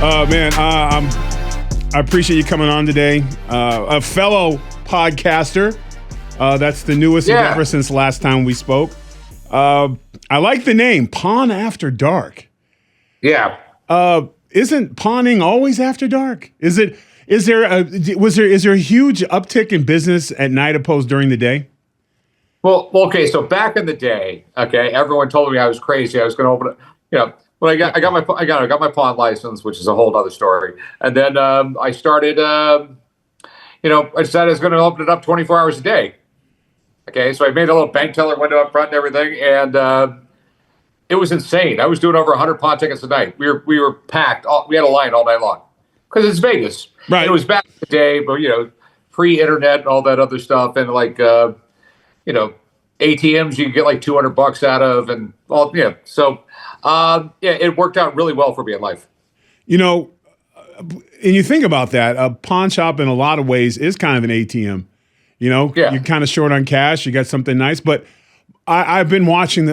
Man, I appreciate you coming on today. A fellow podcaster. That's the newest endeavor since last time we spoke. I like the name, Pawn After Dark. Yeah. Isn't pawning always after dark? Is there a huge uptick in business at night opposed during the day? Well, okay. So back in the day, okay, everyone told me I was crazy. I was going to open it, But I got my pawn license, which is a whole other story. And then I started, I decided I was going to open it up 24 hours a day. Okay, so I made a little bank teller window up front and everything, and it was insane. I was doing over 100 pawn tickets a night. We were packed. We had a line all night long because it's Vegas. Right. And it was back in the day, but pre-internet and all that other stuff, and ATMs you can get like $200 out of, and all. Yeah, so. It worked out really well for me in life. And you think about that, a pawn shop in a lot of ways is kind of an ATM. You're kind of short on cash. You got something nice, but I've been watching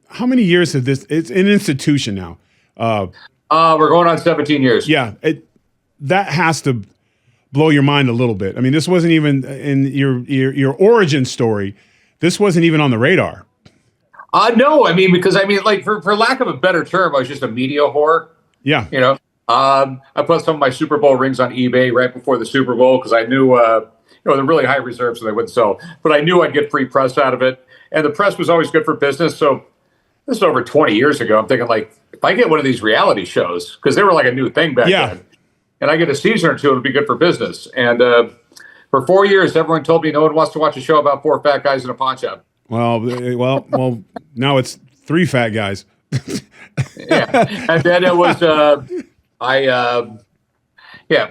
how many years have this? It's an institution now. We're going on 17 years. Yeah. That has to blow your mind a little bit. I mean, this wasn't even in your origin story. This wasn't even on the radar. No, because for lack of a better term, I was just a media whore. Yeah. I put some of my Super Bowl rings on eBay right before the Super Bowl because I knew, they're really high reserves, so they wouldn't sell. But I knew I'd get free press out of it. And the press was always good for business. So this is over 20 years ago. I'm thinking, if I get one of these reality shows, because they were like a new thing back then, and I get a season or two, it'll be good for business. And for 4 years, everyone told me no one wants to watch a show about 4 fat guys in a pawn shop. Well, now it's 3 fat guys. Yeah. And then it was,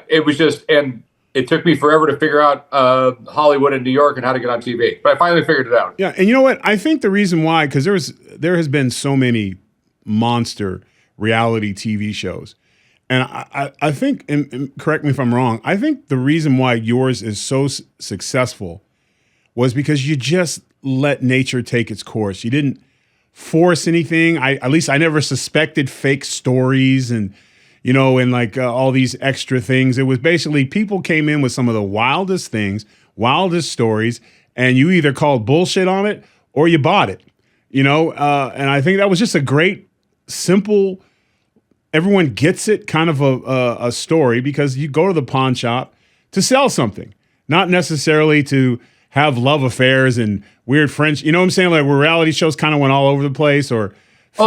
it was just, and it took me forever to figure out Hollywood and New York and how to get on TV. But I finally figured it out. Yeah. And you know what? I think the reason why, because there has been so many monster reality TV shows. And I think, and correct me if I'm wrong, I think the reason why yours is so successful was because you just let nature take its course. You didn't force anything. At least I never suspected fake stories and all these extra things. It was basically people came in with some of the wildest things, wildest stories, and you either called bullshit on it or you bought it. And I think that was just a great, simple, everyone gets it kind of a story, because you go to the pawn shop to sell something, not necessarily to have love affairs and weird French, you know what I'm saying? Like where reality shows kind of went all over the place, or they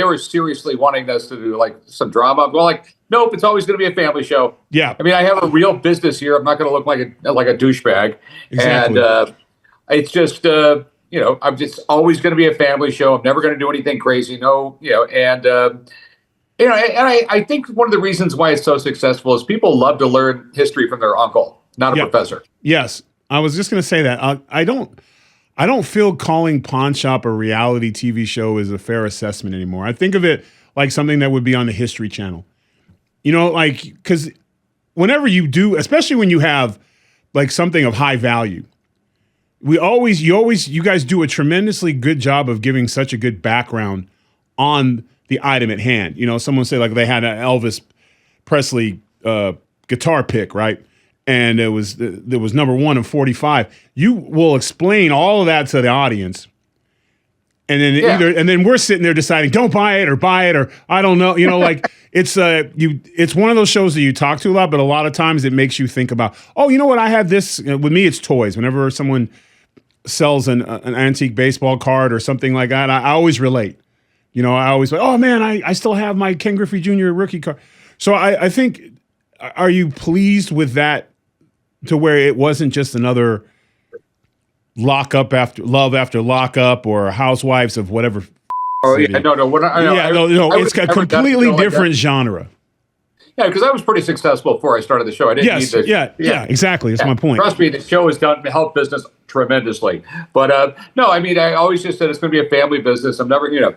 were seriously wanting us to do some drama. Well, nope, it's always going to be a family show. Yeah, I have a real business here. I'm not going to look like a douchebag. Exactly. And it's just I'm just always going to be a family show. I'm never going to do anything crazy. And I think one of the reasons why it's so successful is people love to learn history from their uncle, not a professor. Yes. I was just going to say that. I don't feel calling Pawn Shop a reality TV show is a fair assessment anymore. I think of it like something that would be on the History Channel. Because whenever you do, especially when you have something of high value, you guys do a tremendously good job of giving such a good background on the item at hand. Someone say they had an Elvis Presley guitar pick, right? And there was number 1 of 45. You will explain all of that to the audience, and then and then we're sitting there deciding don't buy it or I don't know. It's one of those shows that you talk to a lot, but a lot of times it makes you think about, oh, you know what? I had this. With me, it's toys. Whenever someone sells an antique baseball card or something like that, I always relate. I always like, oh man, I still have my Ken Griffey Jr. rookie card. So I think, are you pleased with that? To where it wasn't just another love after lockup or Housewives of whatever. Oh yeah, no. It's a completely different genre. Yeah, because I was pretty successful before I started the show. I didn't need this. Yeah, exactly. That's my point. Trust me, the show has helped business tremendously. But no, I always just said it's going to be a family business. I'm never going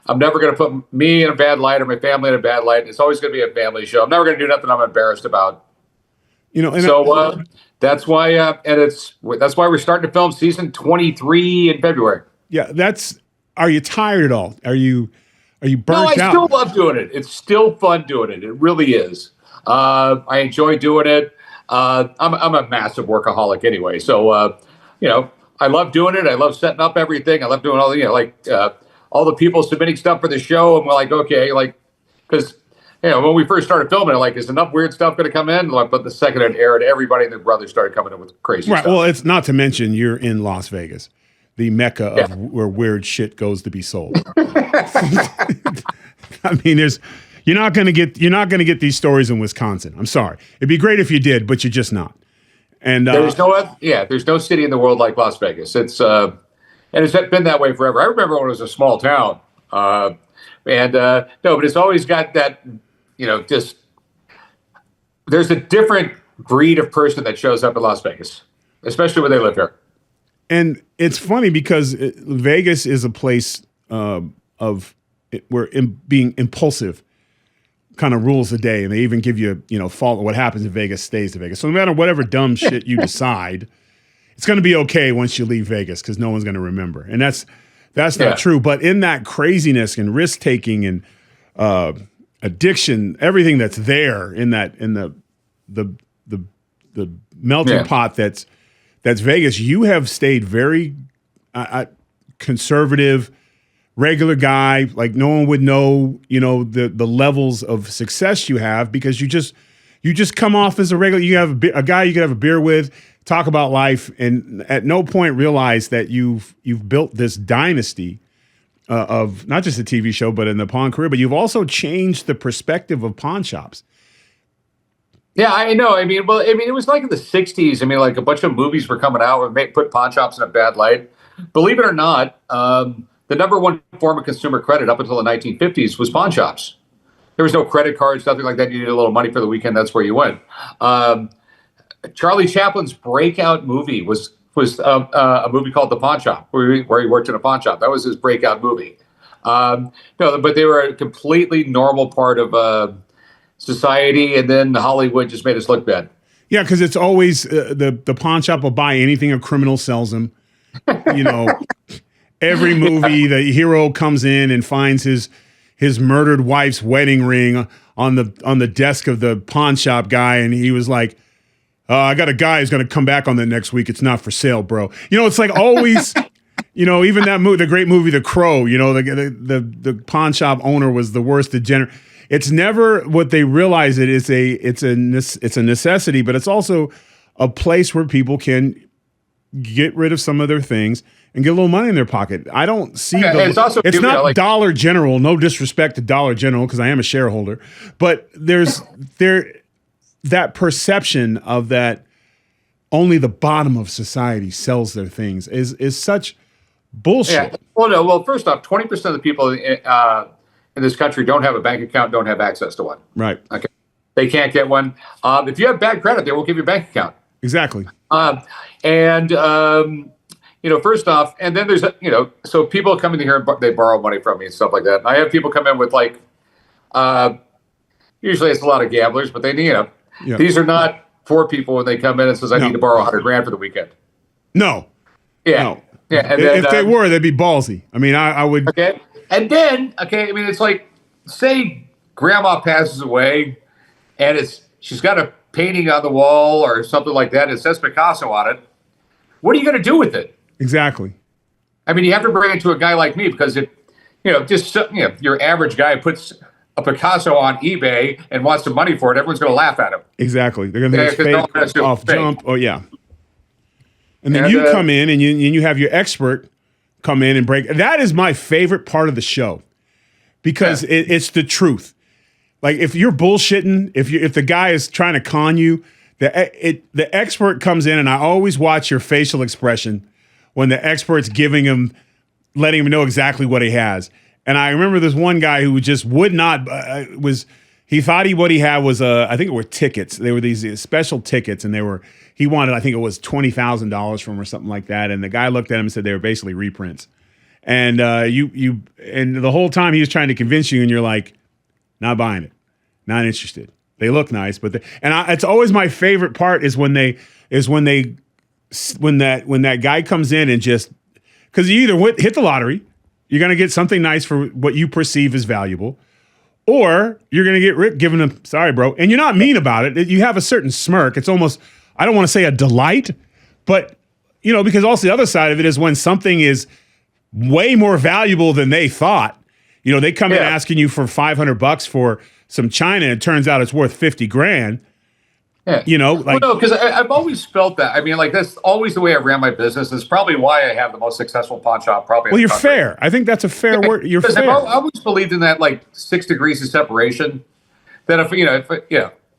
to put me in a bad light or my family in a bad light. It's always going to be a family show. I'm never going to do nothing I'm embarrassed about. That's why, that's why we're starting to film season 23 in February. Yeah, are you tired at all? Are you Are you No, I burnt still out? love doing it. It's still fun doing it. It really is. I enjoy doing it. I'm a massive workaholic anyway, so you know, I love doing it. I love setting up everything. I love doing all the, all the people submitting stuff for the show, and we're like, okay, like, because when we first started filming, like, is enough weird stuff going to come in? Like, but the second it aired, everybody and their brothers started coming in with crazy Right. stuff. Well, it's not to mention you're in Las Vegas, the mecca of where weird shit goes to be sold. I mean, you're not going to get these stories in Wisconsin. I'm sorry. It'd be great if you did, but you're just not. And there's no city in the world like Las Vegas. And it's been that way forever. I remember when it was a small town, no, but it's always got that, just there's a different breed of person that shows up in Las Vegas, especially when they live here. And it's funny because Vegas is a place where being impulsive kind of rules the day, and they even give you, fault. What happens in Vegas stays in Vegas. So no matter whatever dumb shit you decide, it's going to be okay once you leave Vegas because no one's going to remember. And that's not true. But in that craziness and risk taking and addiction, everything that's there in the melting pot that's Vegas, you have stayed very conservative, regular guy. Like no one would know, the levels of success you have because you just come off as a regular. You have a guy you could have a beer with, talk about life, and at no point realize that you've built this dynasty of not just a TV show, but in the pawn career. But you've also changed the perspective of pawn shops. Yeah, I know. I mean, it was like in the 60s. I mean, like a bunch of movies were coming out and put pawn shops in a bad light. Believe it or not, the number one form of consumer credit up until the 1950s was pawn shops. There was no credit cards, nothing like that. You needed a little money for the weekend. That's where you went. Charlie Chaplin's breakout movie was a movie called The Pawn Shop, where he worked in a pawn shop. That was his breakout movie. No, but they were a completely normal part of society, and then Hollywood just made us look bad. Yeah, because it's always the pawn shop will buy anything a criminal sells them. Every movie, the hero comes in and finds his murdered wife's wedding ring on the desk of the pawn shop guy, and he was like, I got a guy who's going to come back on that next week. It's not for sale, bro. It's like always, even that movie, the great movie, The Crow, the pawn shop owner was the worst degenerate. It's never what they realize it's a necessity, but it's also a place where people can get rid of some of their things and get a little money in their pocket. I don't see it's not Dollar General. No disrespect to Dollar General because I am a shareholder, but there's that perception of that only the bottom of society sells their things is such bullshit. Yeah. Well, no. Well, first off, 20% of the people in this country don't have a bank account, don't have access to one. Right. Okay. They can't get one. If you have bad credit, they won't give you a bank account. Exactly. First off, and then there's, so people come in here and they borrow money from me and stuff like that. And I have people come in with usually it's a lot of gamblers, but they, these are not poor people when they come in and says, I need to borrow $100,000 for the weekend. No. Yeah. No. Yeah. And then, if they were, they'd be ballsy. I mean, I would. Okay. And then, I mean, it's like, say grandma passes away and she's got a painting on the wall or something like that. It says Picasso on it. What are you going to do with it? Exactly. I mean, you have to bring it to a guy like me because your average guy puts a Picasso on eBay and wants some money for it. Everyone's going to laugh at him. Exactly. They're going to think it's fake off jump. Oh yeah. And then you come in and you have your expert come in and break. That is my favorite part of the show because it's the truth. Like if you're bullshitting, if the guy is trying to con you, the expert comes in, and I always watch your facial expression when the expert's letting him know exactly what he has. And I remember this one guy who just would not he thought what he had was I think it were tickets. They were these special tickets, and he wanted, I think it was $20,000 from or something like that. And the guy looked at him and said they were basically reprints. And and the whole time he was trying to convince you, and you're like, not buying it, not interested. They look nice, but it's always my favorite part is when that guy comes in and just because you either hit the lottery, You're going to get something nice for what you perceive as valuable, or you're going to get given a, sorry, bro. And you're not mean about it. You have a certain smirk. It's almost, I don't want to say a delight, but, you know, because also the other side of it is when something is way more valuable than they thought, you know, they come in asking you for $500 for some china, and it turns out it's worth 50 grand. Yeah. You know, like, well, no, because I've always felt that. I mean, like, that's always the way I ran my business. It's probably why I have the most successful pawn shop. Probably. Well, you're fair. I think that's a fair word. You're fair. I've always believed in that, like, 6 degrees of separation. That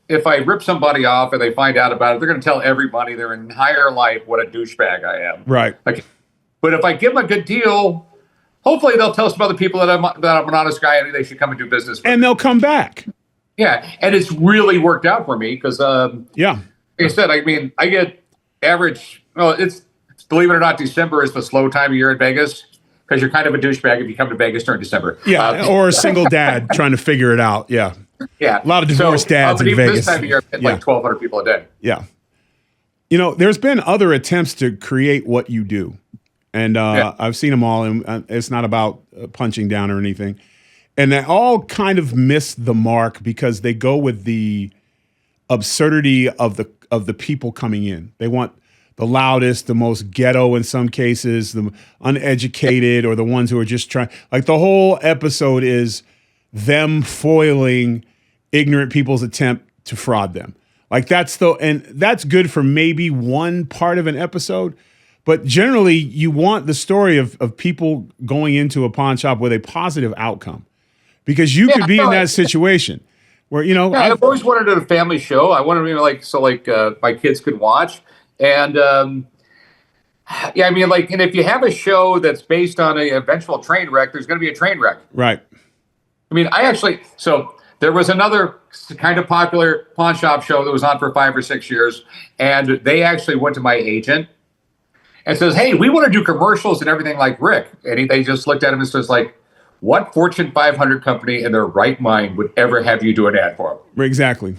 if I rip somebody off and they find out about it, they're going to tell everybody their entire life what a douchebag I am. Right. Like, but if I give them a good deal, hopefully they'll tell some other people that I'm an honest guy and they should come and do business with me. They'll come back. Yeah, and it's really worked out for me because, like I said, I mean, I get average. Well, it's believe it or not, December is the slow time of year in Vegas because you're kind of a douchebag if you come to Vegas during December. Yeah, or a single dad trying to figure it out. Yeah, yeah, a lot of divorced dads in Vegas. This time of year, I get like 1,200 people a day. Yeah, you know, there's been other attempts to create what you do, and I've seen them all, and it's not about punching down or anything. And they all kind of miss the mark because they go with the absurdity of the people coming in. They want the loudest, the most ghetto in some cases, the uneducated, or the ones who are just trying. Like the whole episode is them foiling ignorant people's attempt to fraud them. Like and that's good for maybe one part of an episode. But generally, you want the story of people going into a pawn shop with a positive outcome. Because you could be in that situation where, you know. Yeah, I've always wanted a family show. I wanted to my kids could watch. And I mean, like, and if you have a show that's based on an eventual train wreck, there's going to be a train wreck. Right. I mean, so there was another kind of popular pawn shop show that was on for 5 or 6 years. And they actually went to my agent and says, hey, we want to do commercials and everything like Rick. And they just looked at him and says, like, what Fortune 500 company in their right mind would ever have you do an ad for them? Exactly.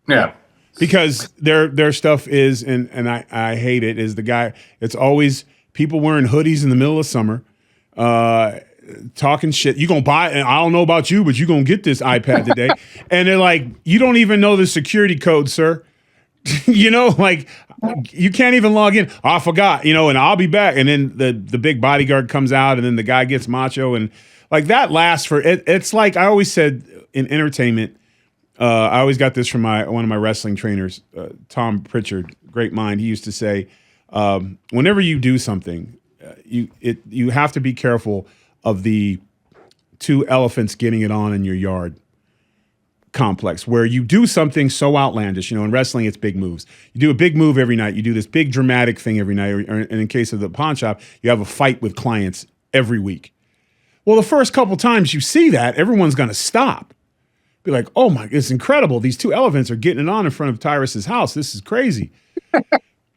Yeah. Because their stuff is, and I hate it, is the guy, it's always people wearing hoodies in the middle of summer, talking shit. You gonna buy, and I don't know about you, but you gonna get this iPad today. And they're like, you don't even know the security code, sir. You know, like, you can't even log in. Oh, I forgot, you know, and I'll be back. And then the big bodyguard comes out, and then the guy gets macho, and like that lasts for it. It's like I always said in entertainment. I always got this from one of my wrestling trainers, Tom Pritchard, great mind. He used to say, whenever you do something, you have to be careful of the 2 elephants getting it on in your yard complex, where you do something so outlandish. You know, in wrestling, it's big moves. You do a big move every night. You do this big dramatic thing every night. And in case of the pawn shop, you have a fight with clients every week. Well, the first couple times you see that, everyone's going to stop. Be like, oh my, it's incredible. These 2 elephants are getting it on in front of Tyrus's house. This is crazy.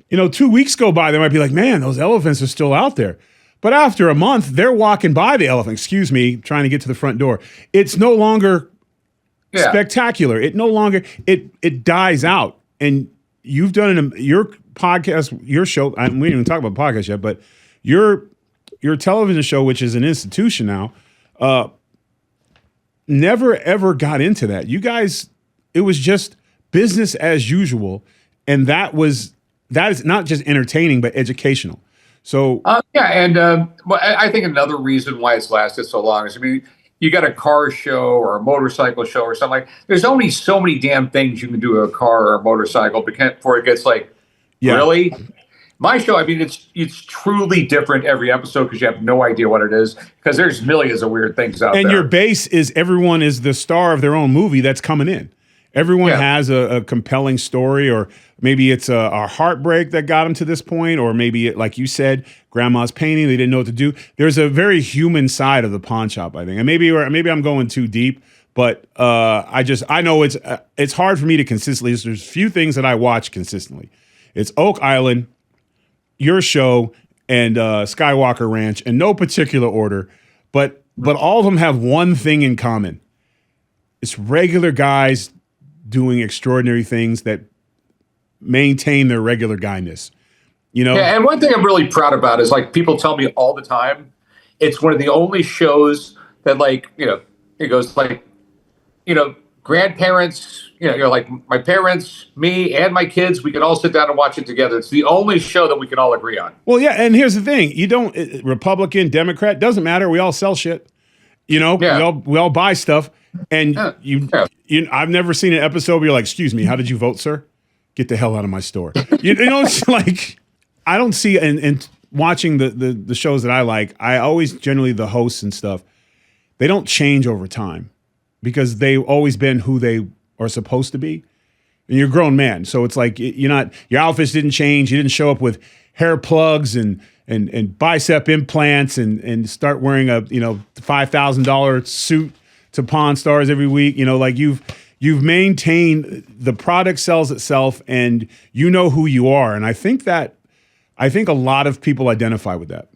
You know, 2 weeks go by, they might be like, man, those elephants are still out there. But after a month, they're walking by the elephant, trying to get to the front door. It's no longer spectacular. It no longer, it dies out. And you've done your podcast, your show, we didn't even talk about podcast yet, but your television show, which is an institution now, never ever got into that. You guys, it was just business as usual. And that is not just entertaining, but educational. So I think another reason why it's lasted so long is, I mean, you got a car show or a motorcycle show or something like. There's only so many damn things you can do to a car or a motorcycle before it gets like, really. My show, I mean, it's truly different every episode because you have no idea what it is because there's millions of weird things out there. And your base is everyone is the star of their own movie that's coming in. Everyone has a compelling story, or maybe it's a heartbreak that got them to this point, or maybe, like you said, grandma's painting, they didn't know what to do. There's a very human side of the pawn shop, I think. And maybe I'm going too deep, but I know it's hard for me to consistently. There's few things that I watch consistently. It's Oak Island, your show, and Skywalker Ranch, in no particular order, but all of them have one thing in common. It's regular guys doing extraordinary things that maintain their regular guyness, you know? Yeah, and one thing I'm really proud about is, like, people tell me all the time, it's one of the only shows that, like, it goes like, grandparents, like my parents, me, and my kids, we can all sit down and watch it together. It's the only show that we can all agree on. Well, yeah, and here's the thing: you don't Republican, Democrat, doesn't matter. We all sell shit. Yeah. We all buy stuff, and I've never seen an episode where you're like, "Excuse me, how did you vote, sir? Get the hell out of my store." It's like I don't see and watching the shows that I like. I always generally the hosts and stuff. They don't change over time because they've always been who they are supposed to be. And you're a grown man, so it's like your outfits didn't change. You didn't show up with hair plugs and bicep implants and start wearing a $5,000 suit to Pawn Stars every week. Like you've maintained, the product sells itself, and you know who you are. And I think a lot of people identify with that.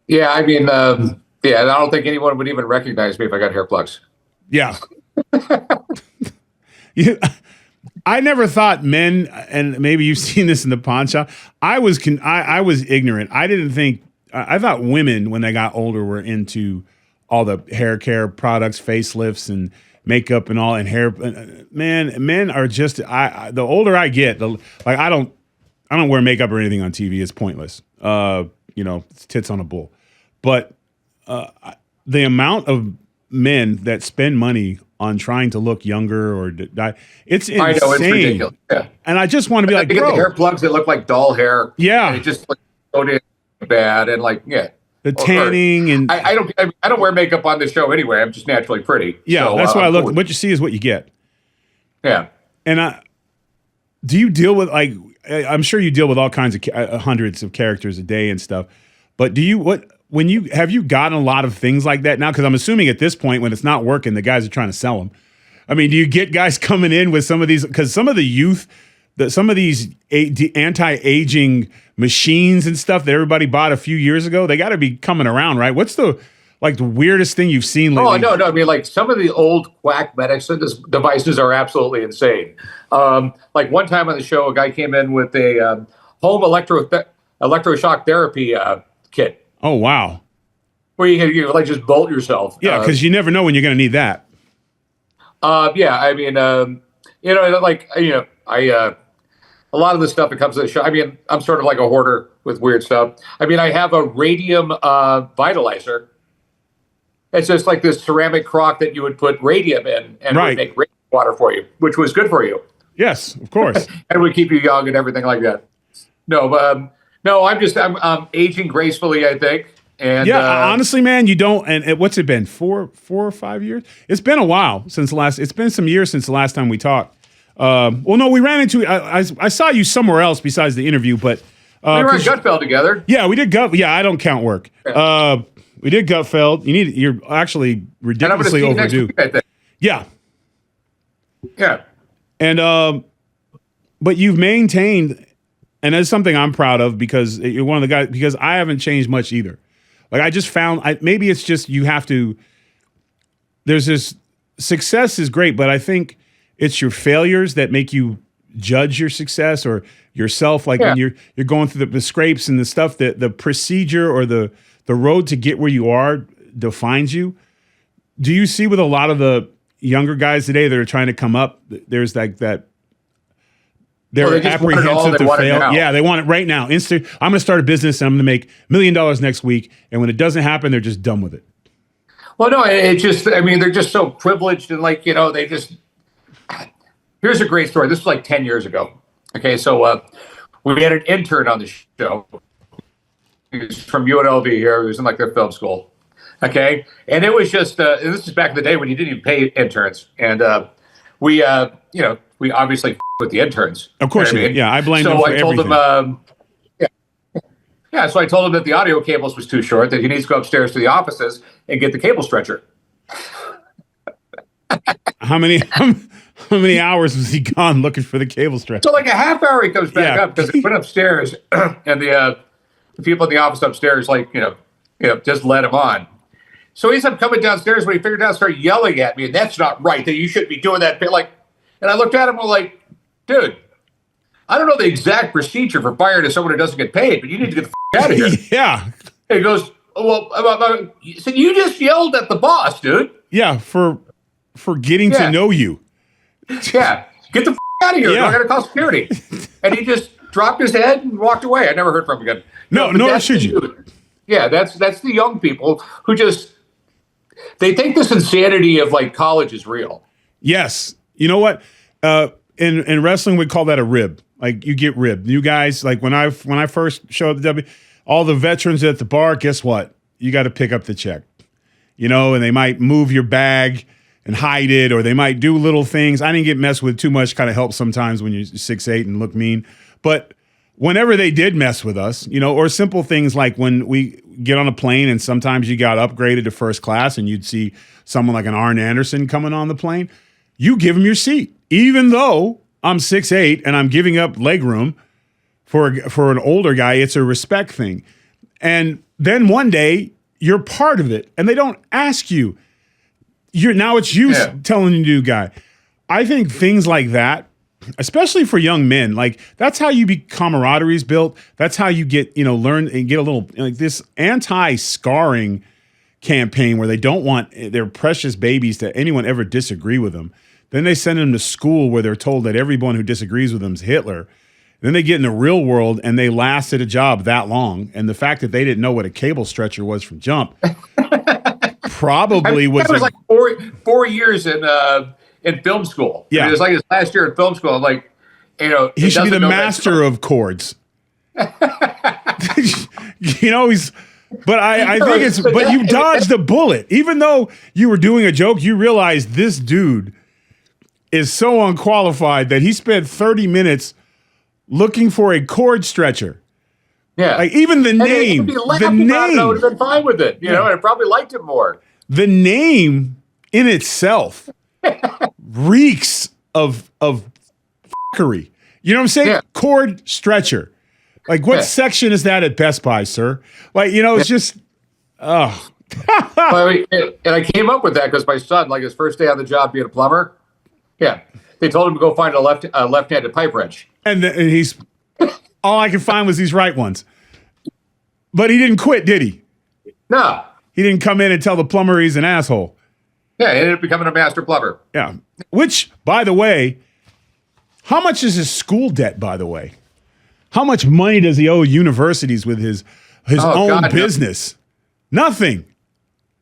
Yeah, I mean, I don't think anyone would even recognize me if I got hair plugs. Yeah. I never thought men, and maybe you've seen this in the pawn shop. I was ignorant. I thought women, when they got older, were into all the hair care products, facelifts, and makeup and all, and hair. Men are just. The older I get, I don't wear makeup or anything on TV. It's pointless. It's tits on a bull. But the amount of men that spend money on trying to look younger or die, it's insane. I know, it's ridiculous. Yeah. And I just want to be like, they get the hair plugs that look like doll hair. Yeah. And it just looks so damn bad. And the tanning. And I don't wear makeup on the show anyway. I'm just naturally pretty. Yeah. So, that's why I look. What you see is what you get. Yeah. And do you deal with, like, I'm sure you deal with all kinds of hundreds of characters a day and stuff, but have you gotten a lot of things like that now? Because I'm assuming at this point, when it's not working, the guys are trying to sell them. I mean, do you get guys coming in with some of these? Because some of the youth, some of these anti-aging machines and stuff that everybody bought a few years ago, they got to be coming around, right? What's the weirdest thing you've seen lately? Oh, no. I mean, like, some of the old quack medicine devices are absolutely insane. Like one time on the show, a guy came in with a home electroshock therapy kit. Oh, wow. Where you can just bolt yourself. Yeah, because you never know when you're going to need that. Yeah, I mean, a lot of the stuff that comes to the show, I mean, I'm sort of like a hoarder with weird stuff. I mean, I have a radium vitalizer. It's just like this ceramic crock that you would put radium in and would make radium water for you, which was good for you. Yes, of course. And would keep you young and everything like that. No, I'm aging gracefully, I think. And honestly, man, you don't. And what's it been? 4 or 5 years? It's been a while since the last. It's been some years since the last time we talked. Well, no, we ran into. I saw you somewhere else besides the interview, but we were in Gutfeld together. Yeah, we did gut. Yeah, I don't count work. We did Gutfeld. You're actually ridiculously overdue. Next week, I think. Yeah. Yeah. And but you've maintained. And that's something I'm proud of because you're one of the guys, because I haven't changed much either. Like I just found, maybe it's just you have to, there's this, success is great, but I think it's your failures that make you judge your success or yourself. Like when you're going through the scrapes and the stuff that the procedure or the road to get where you are defines you. Do you see with a lot of the younger guys today that are trying to come up, there's like that, they're apprehensive to fail. Yeah, they want it right now. Instant. I'm going to start a business and I'm going to make $1 million next week. And when it doesn't happen, they're just done with it. Well, no, it just, I mean, they're just so privileged and they just, here's a great story. This was like 10 years ago. Okay, so we had an intern on the show. He was from UNLV here. He was in like their film school. Okay, and it was just, this is back in the day when you didn't even pay interns. And we obviously with the interns. Of course you did. Yeah, I blame them for everything. So I told him that the audio cables was too short, that he needs to go upstairs to the offices and get the cable stretcher. How many hours was he gone looking for the cable stretcher? So like a half hour he comes back up because he went upstairs and the people in the office upstairs just let him on. So he's coming downstairs when he figured out, started yelling at me, and that's not right, that you shouldn't be doing that. And I looked at him and I'm like, dude, I don't know the exact procedure for firing someone who doesn't get paid, but you need to get the out of here. Yeah. And he goes, So you just yelled at the boss, dude. Yeah, for getting to know you. Yeah, get the out of here. Yeah. I'm going to call security. And he just dropped his head and walked away. I never heard from him again. No, nor should you. Yeah, that's the young people who just, they think this insanity of like college is real. Yes. You know what? In wrestling, we call that a rib. Like you get ribbed. You guys, like when I first showed up at W, all the veterans at the bar, guess what? You got to pick up the check. You know, and they might move your bag and hide it, or they might do little things. I didn't get messed with too much, kind of helps sometimes when you're 6'8" and look mean. But whenever they did mess with us, you know, or simple things like when we get on a plane and sometimes you got upgraded to first class and you'd see someone like an Arn Anderson coming on the plane, you give him your seat. Even though I'm 6'8" and I'm giving up leg room for an older guy, it's a respect thing. And then one day you're part of it and they don't ask you. Now it's you telling you, guy. I think things like that, especially for young men, like that's how you be camaraderie is built. That's how you get, learn and get a little like this anti-scarring campaign where they don't want their precious babies to anyone ever disagree with them. Then they send them to school where they're told that everyone who disagrees with them is Hitler. Then they get in the real world and they last at a job that long. And the fact that they didn't know what a cable stretcher was from jump probably was. It was like 4 years in film school. Yeah, it was like his last year in film school. I'm like, he should be the master of chords. He's. But I think it's. But you dodged a bullet, even though you were doing a joke. You realized this dude is so unqualified that he spent 30 minutes looking for a cord stretcher. Yeah, like even the name. The name. I would have been fine with it. And I probably liked it more. The name in itself reeks of fuckery. You know what I'm saying? Yeah. Cord stretcher. Like what section is that at Best Buy, sir? Like, it's just, oh. And I came up with that because my son, like his first day on the job being a plumber, they told him to go find a left-handed pipe wrench. And he's, all I could find was these right ones. But he didn't quit, did he? No. He didn't come in and tell the plumber he's an asshole. Yeah, he ended up becoming a master plumber. Yeah. Which, by the way, how much is his school debt, by the way? How much money does he owe universities with his own business? Nothing.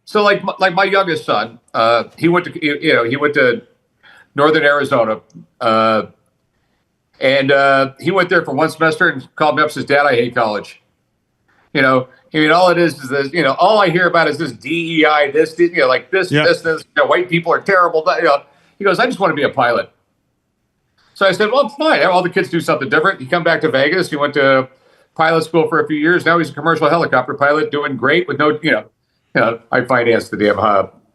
So like my youngest son, he went to Northern Arizona, and he went there for one semester and called me up and says, "Dad, I hate college." All it is this. All I hear about is this DEI, this, this. White people are terrible. He goes, "I just want to be a pilot." So I said, "Well, fine. All the kids do something different." He come back to Vegas. He went to pilot school for a few years. Now he's a commercial helicopter pilot, doing great with no, I financed the damn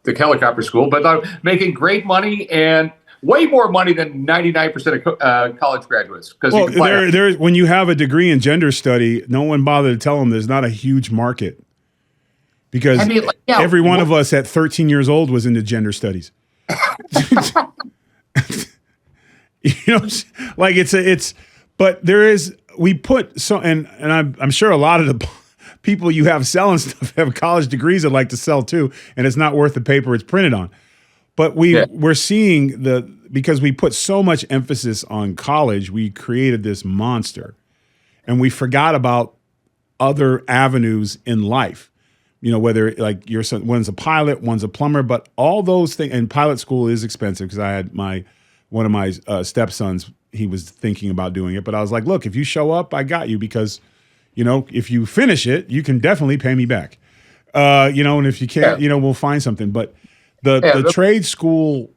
the helicopter school, but making great money and way more money than 99% of college graduates. Well, when you have a degree in gender study, no one bothered to tell them there's not a huge market because every one of us at 13 years old was into gender studies. Like but there is, we put so, and I'm sure a lot of the people you have selling stuff have college degrees that like to sell too, and it's not worth the paper it's printed on. But we're seeing because we put so much emphasis on college, we created this monster, and we forgot about other avenues in life. Whether like your son, one's a pilot, one's a plumber, but all those things. And pilot school is expensive because I had one of my stepsons. He was thinking about doing it, but I was like, look, if you show up, I got you because, if you finish it, you can definitely pay me back. And if you can't, we'll find something. But the trade school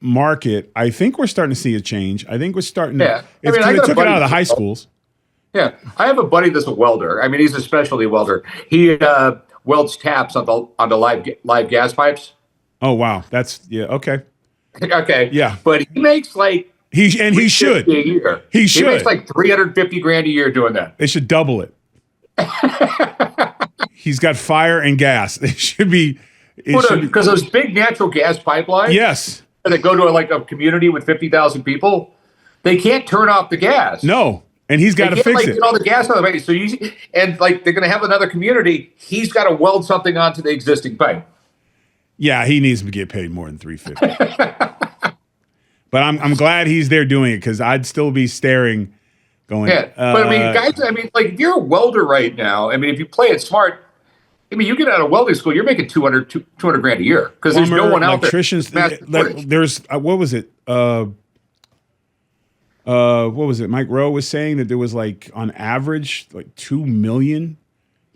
market, I think we're starting to see a change. I think we're starting to, it's because they took it out of the high schools. Yeah. I have a buddy that's a welder. I mean, he's a specialty welder. He welds taps on the live gas pipes. Oh, wow. Okay. Okay. Yeah. But he makes like, he should. A year. He should. He makes like $350,000 a year doing that. They should double it. He's got fire and gas. It should be. Because those big natural gas pipelines. Yes. That go to a community with 50,000 people, they can't turn off the gas. No. and he's got to fix it. Get all the gas out of the pipe. So and like they're going to have another community. He's got to weld something onto the existing pipe. Yeah, he needs to get paid more than $350. But I'm glad he's there doing it because I'd still be staring, going. Yeah, but I mean, guys, like if you're a welder right now, I mean, if you play it smart, I mean, you get out of welding school, you're making 200 grand a year because there's no one out there. Electricians, there's what was it? What was it? Mike Rowe was saying that there was like on average like 2 million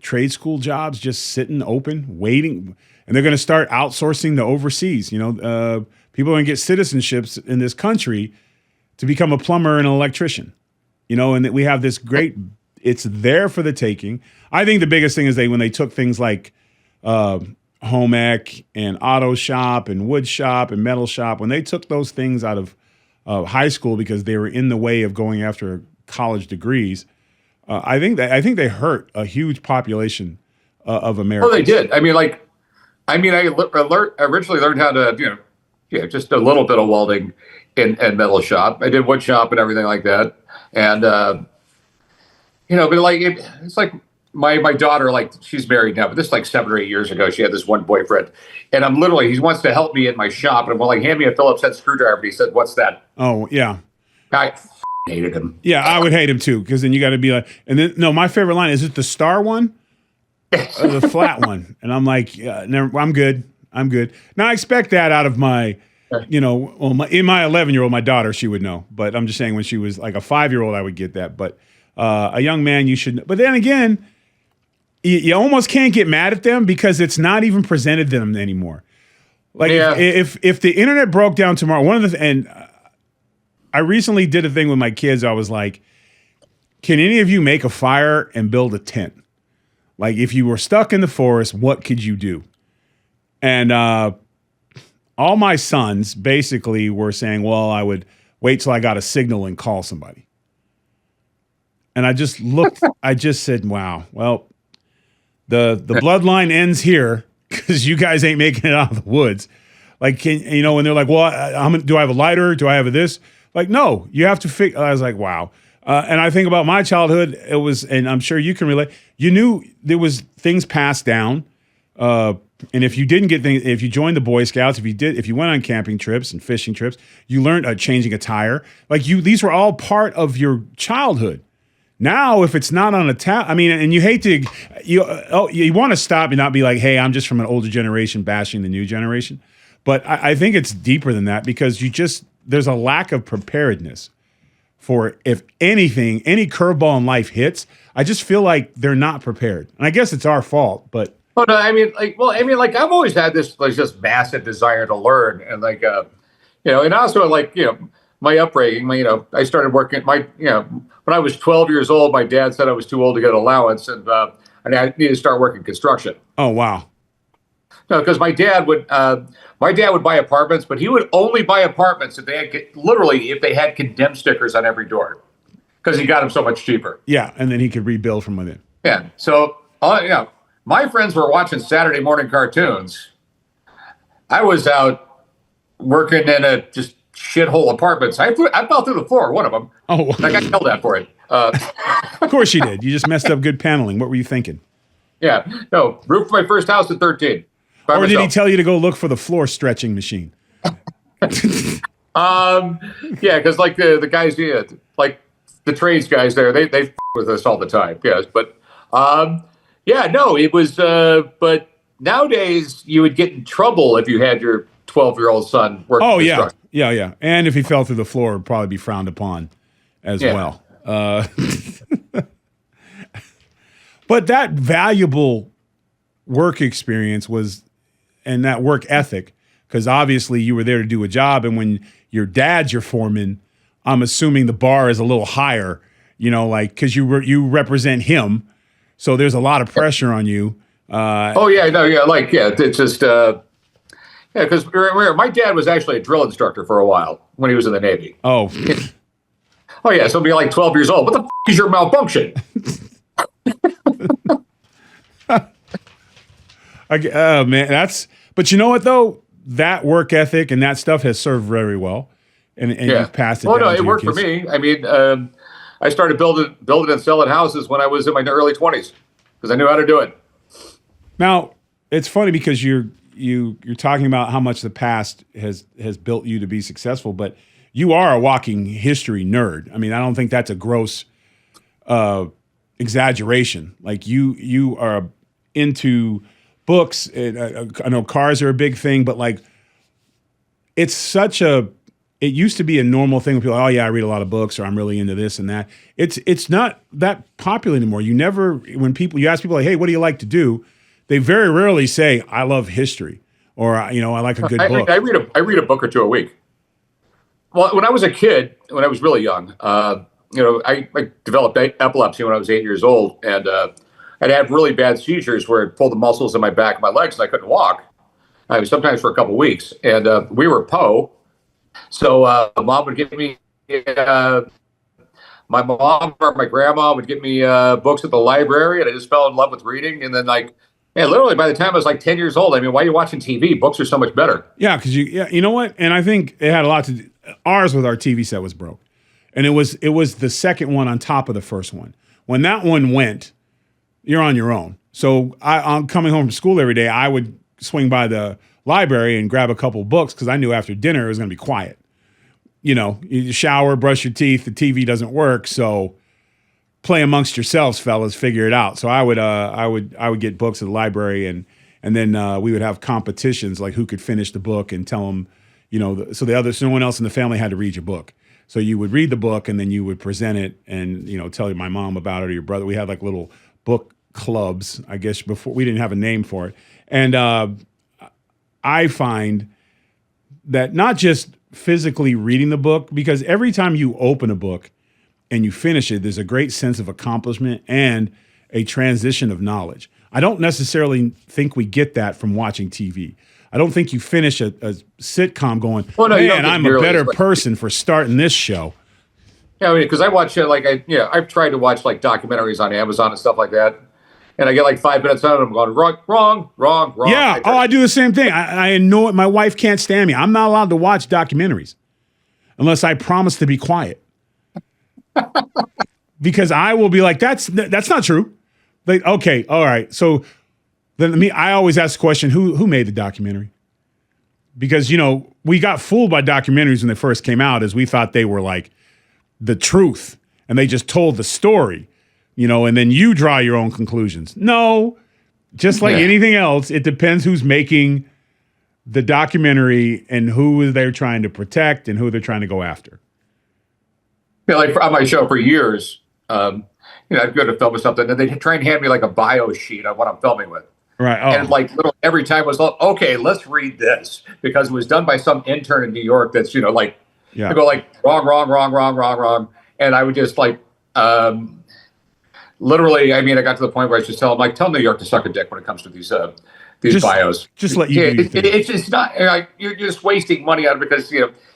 trade school jobs just sitting open, waiting, and they're going to start outsourcing to overseas. You know, people are going to get citizenships in this country to become a plumber and an electrician. You know, and that we have this great. It's there for the taking. I think the biggest thing is when they took things like home ec and auto shop and wood shop and metal shop, when they took those things out of high school because they were in the way of going after college degrees, I think they hurt a huge population of Americans. Oh, they did. I originally learned how to, just a little bit of welding in metal shop. I did wood shop and everything like that. And, but like, it's like my daughter, like she's married now, but this is like 7 or 8 years ago. She had this one boyfriend and he wants to help me in my shop. And I'm like, hand me a Phillips head screwdriver. And he said, what's that? Oh, yeah. I hated him. Yeah, I would hate him too. Cause then you got to be like, and then, no, my favorite line, is it the star one or the flat one? And I'm like, never, I'm good. Now I expect that out of my, in my 11-year-old, my daughter, she would know. But I'm just saying when she was like a 5-year-old, I would get that. But a young man, you should. But then again, you almost can't get mad at them because it's not even presented to them anymore. Like if the internet broke down tomorrow, I recently did a thing with my kids. I was like, can any of you make a fire and build a tent? Like if you were stuck in the forest, what could you do? And all my sons basically were saying, well, I would wait till I got a signal and call somebody. And I just looked, I just said, wow, well, the bloodline ends here because you guys ain't making it out of the woods. Like, and they're like, well, do I have a lighter? Do I have this? Like, no, you have to figure. I was like, wow. And I think about my childhood, it was, and I'm sure you can relate, you knew there was things passed down. And if you didn't get things, if you joined the Boy Scouts, if you went on camping trips and fishing trips, you learned changing a tire. Like these were all part of your childhood. Now, if it's not on and you hate to, you want to stop and not be like, hey, I'm just from an older generation bashing the new generation. But I think it's deeper than that because there's a lack of preparedness for if anything, any curveball in life hits. I just feel like they're not prepared. And I guess it's our fault, but. Oh, no, I've always had this like just massive desire to learn and and also my upbringing, I started working when I was 12 years old, my dad said I was too old to get an allowance and I needed to start working construction. Oh, wow. No, because my dad would buy apartments, but he would only buy apartments if they had condemned stickers on every door because he got them so much cheaper. Yeah. And then he could rebuild from within. Yeah. So, my friends were watching Saturday morning cartoons. I was out working in just shithole apartments. I fell through the floor, one of them. Oh. I got yelled at for it. Of course you did. You just messed up good paneling. What were you thinking? Yeah. No, roofed my first house at 13. Or did he tell you to go look for the floor stretching machine? Yeah, because like the guys, like the trades guys there, they with us all the time. Yes, but it was. But nowadays, you would get in trouble if you had your 12-year-old son working. Oh yeah. And if he fell through the floor, it'd probably be frowned upon as well. But that valuable work experience and that work ethic, because obviously you were there to do a job, and when your dad's your foreman, I'm assuming the bar is a little higher, because you represent him, so there's a lot of pressure on you. It's just because my dad was actually a drill instructor for a while when he was in the Navy. Oh, so he'll be like 12 years old. What the is your malfunction? Oh man, but you know what though? That work ethic and that stuff has served very well, and you've passed it. Oh down no, it to worked your for kids. me. I mean, I started building and selling houses when I was in my early 20s because I knew how to do it. Now, it's funny because you're talking about how much the past has built you to be successful, but you are a walking history nerd. I mean, I don't think that's a gross exaggeration. Like you are into books. I know cars are a big thing, but like it used to be a normal thing when people, oh yeah, I read a lot of books, or I'm really into this and that. It's not that popular anymore. You ask people like, hey, what do you like to do? They very rarely say, I love history, or I like a good book. I read a book or two a week. Well, when I was a kid, when I was really young, I developed epilepsy when I was 8 years old, and I'd have really bad seizures where it pulled the muscles in my back and my legs, and I couldn't walk. I was sometimes for a couple of weeks, and we were Poe. So mom would give me, my mom or my grandma would give me books at the library, and I just fell in love with reading. And then literally by the time I was like 10 years old, I mean, why are you watching TV? Books are so much better. Yeah, because you know what? And I think it had a lot to do. Ours with our TV set was broke. And it was the second one on top of the first one. When that one went, you're on your own. So I'm coming home from school every day. I would swing by the library and grab a couple books because I knew after dinner it was going to be quiet. You shower, brush your teeth, the TV doesn't work, so play amongst yourselves, fellas, figure it out. So I would get books at the library, and then we would have competitions like who could finish the book and tell them, so no one else in the family had to read your book. So you would read the book and then you would present it and tell my mom about it or your brother. We had like little book clubs, I guess. Before we didn't have a name for it, and I find that not just physically reading the book, because every time you open a book and you finish it, there's a great sense of accomplishment and a transition of knowledge. I don't necessarily think we get that from watching TV. I don't think you finish a sitcom going, man, I'm a better person for starting this show. Yeah, I mean, because I watch I've tried to watch like documentaries on Amazon and stuff like that. And I get like 5 minutes out of them going, wrong. Yeah. I do the same thing. I know it. My wife can't stand me. I'm not allowed to watch documentaries unless I promise to be quiet. Because I will be like, that's not true. Like, okay, all right. So then I always ask the question, who made the documentary? Because, we got fooled by documentaries when they first came out, as we thought they were like the truth and they just told the story. And then you draw your own conclusions. No, just like anything else, it depends who's making the documentary and who they're trying to protect and who they're trying to go after. Yeah, like on my show for years, I'd go to film with something and they'd try and hand me like a bio sheet on what I'm filming with. Right. Oh. And every time was like, okay, let's read this, because it was done by some intern in New York that's, I go like wrong. And I would just literally, I mean, I got to the point where I just tell New York to suck a dick when it comes to these bios. Just let you do it's just not, you're just wasting money on it, because,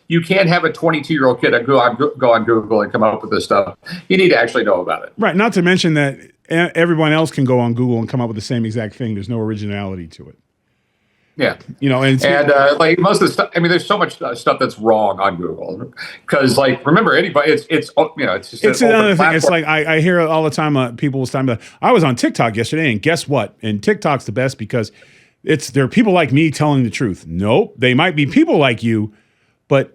you can't have a 22-year-old kid go on Google and come up with this stuff. You need to actually know about it. Right. Not to mention that everyone else can go on Google and come up with the same exact thing. There's no originality to it. Yeah. And like most of the stuff, I mean, there's so much stuff that's wrong on Google, because remember, anybody, it's just another thing. It's like, I hear all the time, people will time, I was on TikTok yesterday, and guess what? And TikTok's the best because there are people like me telling the truth. Nope. They might be people like you, but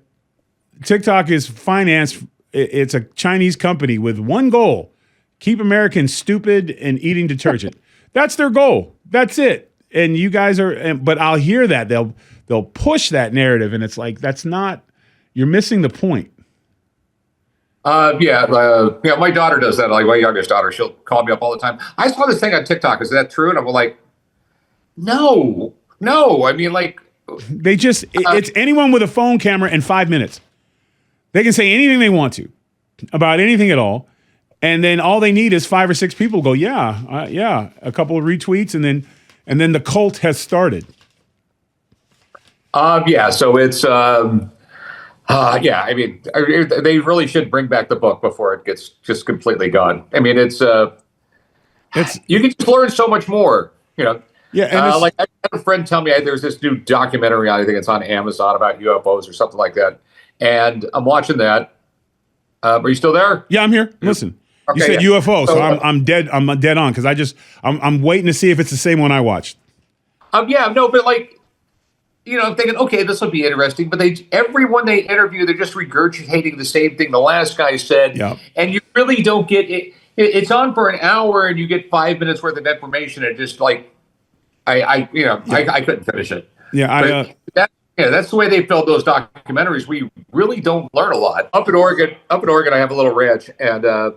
TikTok is financed. It's a Chinese company with one goal: keep Americans stupid and eating detergent. That's their goal. That's it. And you guys but I'll hear that they'll push that narrative, and it's like, that's not. You're missing the point. My daughter does that. Like my youngest daughter, she'll call me up all the time. I saw this thing on TikTok. Is that true? And I'm like, no. I mean, they just it's anyone with a phone camera in 5 minutes. They can say anything they want to about anything at all, and then all they need is 5 or 6 people go, a couple of retweets, and then the cult has started. So it's I mean, they really should bring back the book before it gets just completely gone. I mean, it's you can just learn so much more, Yeah, and I had a friend tell me there's this new documentary I think it's on Amazon about UFOs or something like that, and I'm watching that, Are you still there? Yeah, I'm here. Listen, you Okay, said yeah. UFO, so I'm dead. I'm dead on because I'm waiting to see if it's the same one I watched. Yeah, no, but like, I'm thinking, okay, this will be interesting. But everyone they interview, they're just regurgitating the same thing the last guy said, Yeah. and you really don't get it. It's on for an hour, and you get 5 minutes worth of information, and just like, I couldn't finish it. Yeah, That's the way they filmed those documentaries. We really don't learn a lot. Up in Oregon, I have a little ranch, and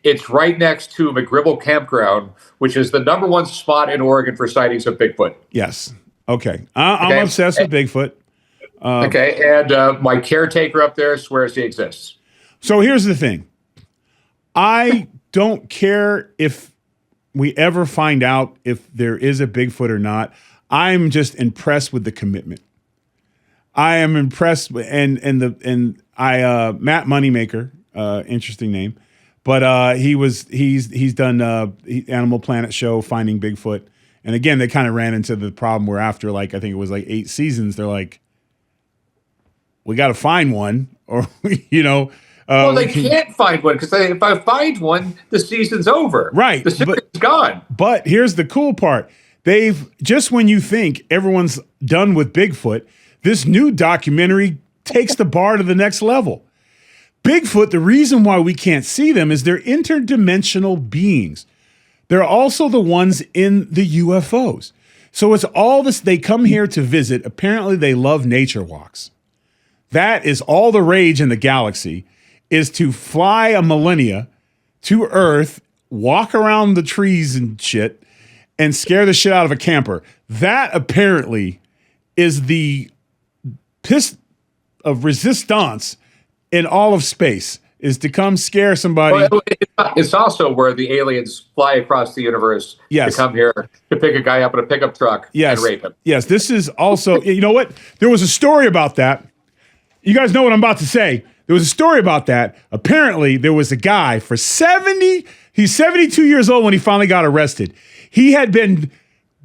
it's right next to McGribble Campground, which is the #1 spot in Oregon for sightings of Bigfoot. yes. Okay. I'm obsessed with Bigfoot. And my caretaker up there swears he exists. So here's the thing. I don't care if we ever find out if there is a Bigfoot or not. I'm just impressed with the commitment. I am impressed with Matt Moneymaker, interesting name, but he's done Animal Planet show Finding Bigfoot, and again they kind of ran into the problem where after I think it was 8 seasons, they're like, we got to find one, or well, they can't find one because if I find one, the season's over. Right, the season's gone. But here's the cool part: they've just when you think everyone's done with Bigfoot. This new documentary takes the bar to the next level. Bigfoot, the reason why we can't see them is they're interdimensional beings. They're also the ones in the UFOs. So it's all this, they come here to visit. Apparently they love nature walks. That is all the rage in the galaxy, is to fly a millennia to Earth, walk around the trees and shit, and scare the shit out of a camper. That apparently is the piss of resistance in all of space, is to come scare somebody. Well, it's also where the aliens fly across the universe to come here to pick a guy up in a pickup truck and rape him. Yes, this is also, you know what? There was a story about that. You guys know what I'm about to say. There was a story about that. Apparently, there was a guy he's 72 years old when he finally got arrested. He had been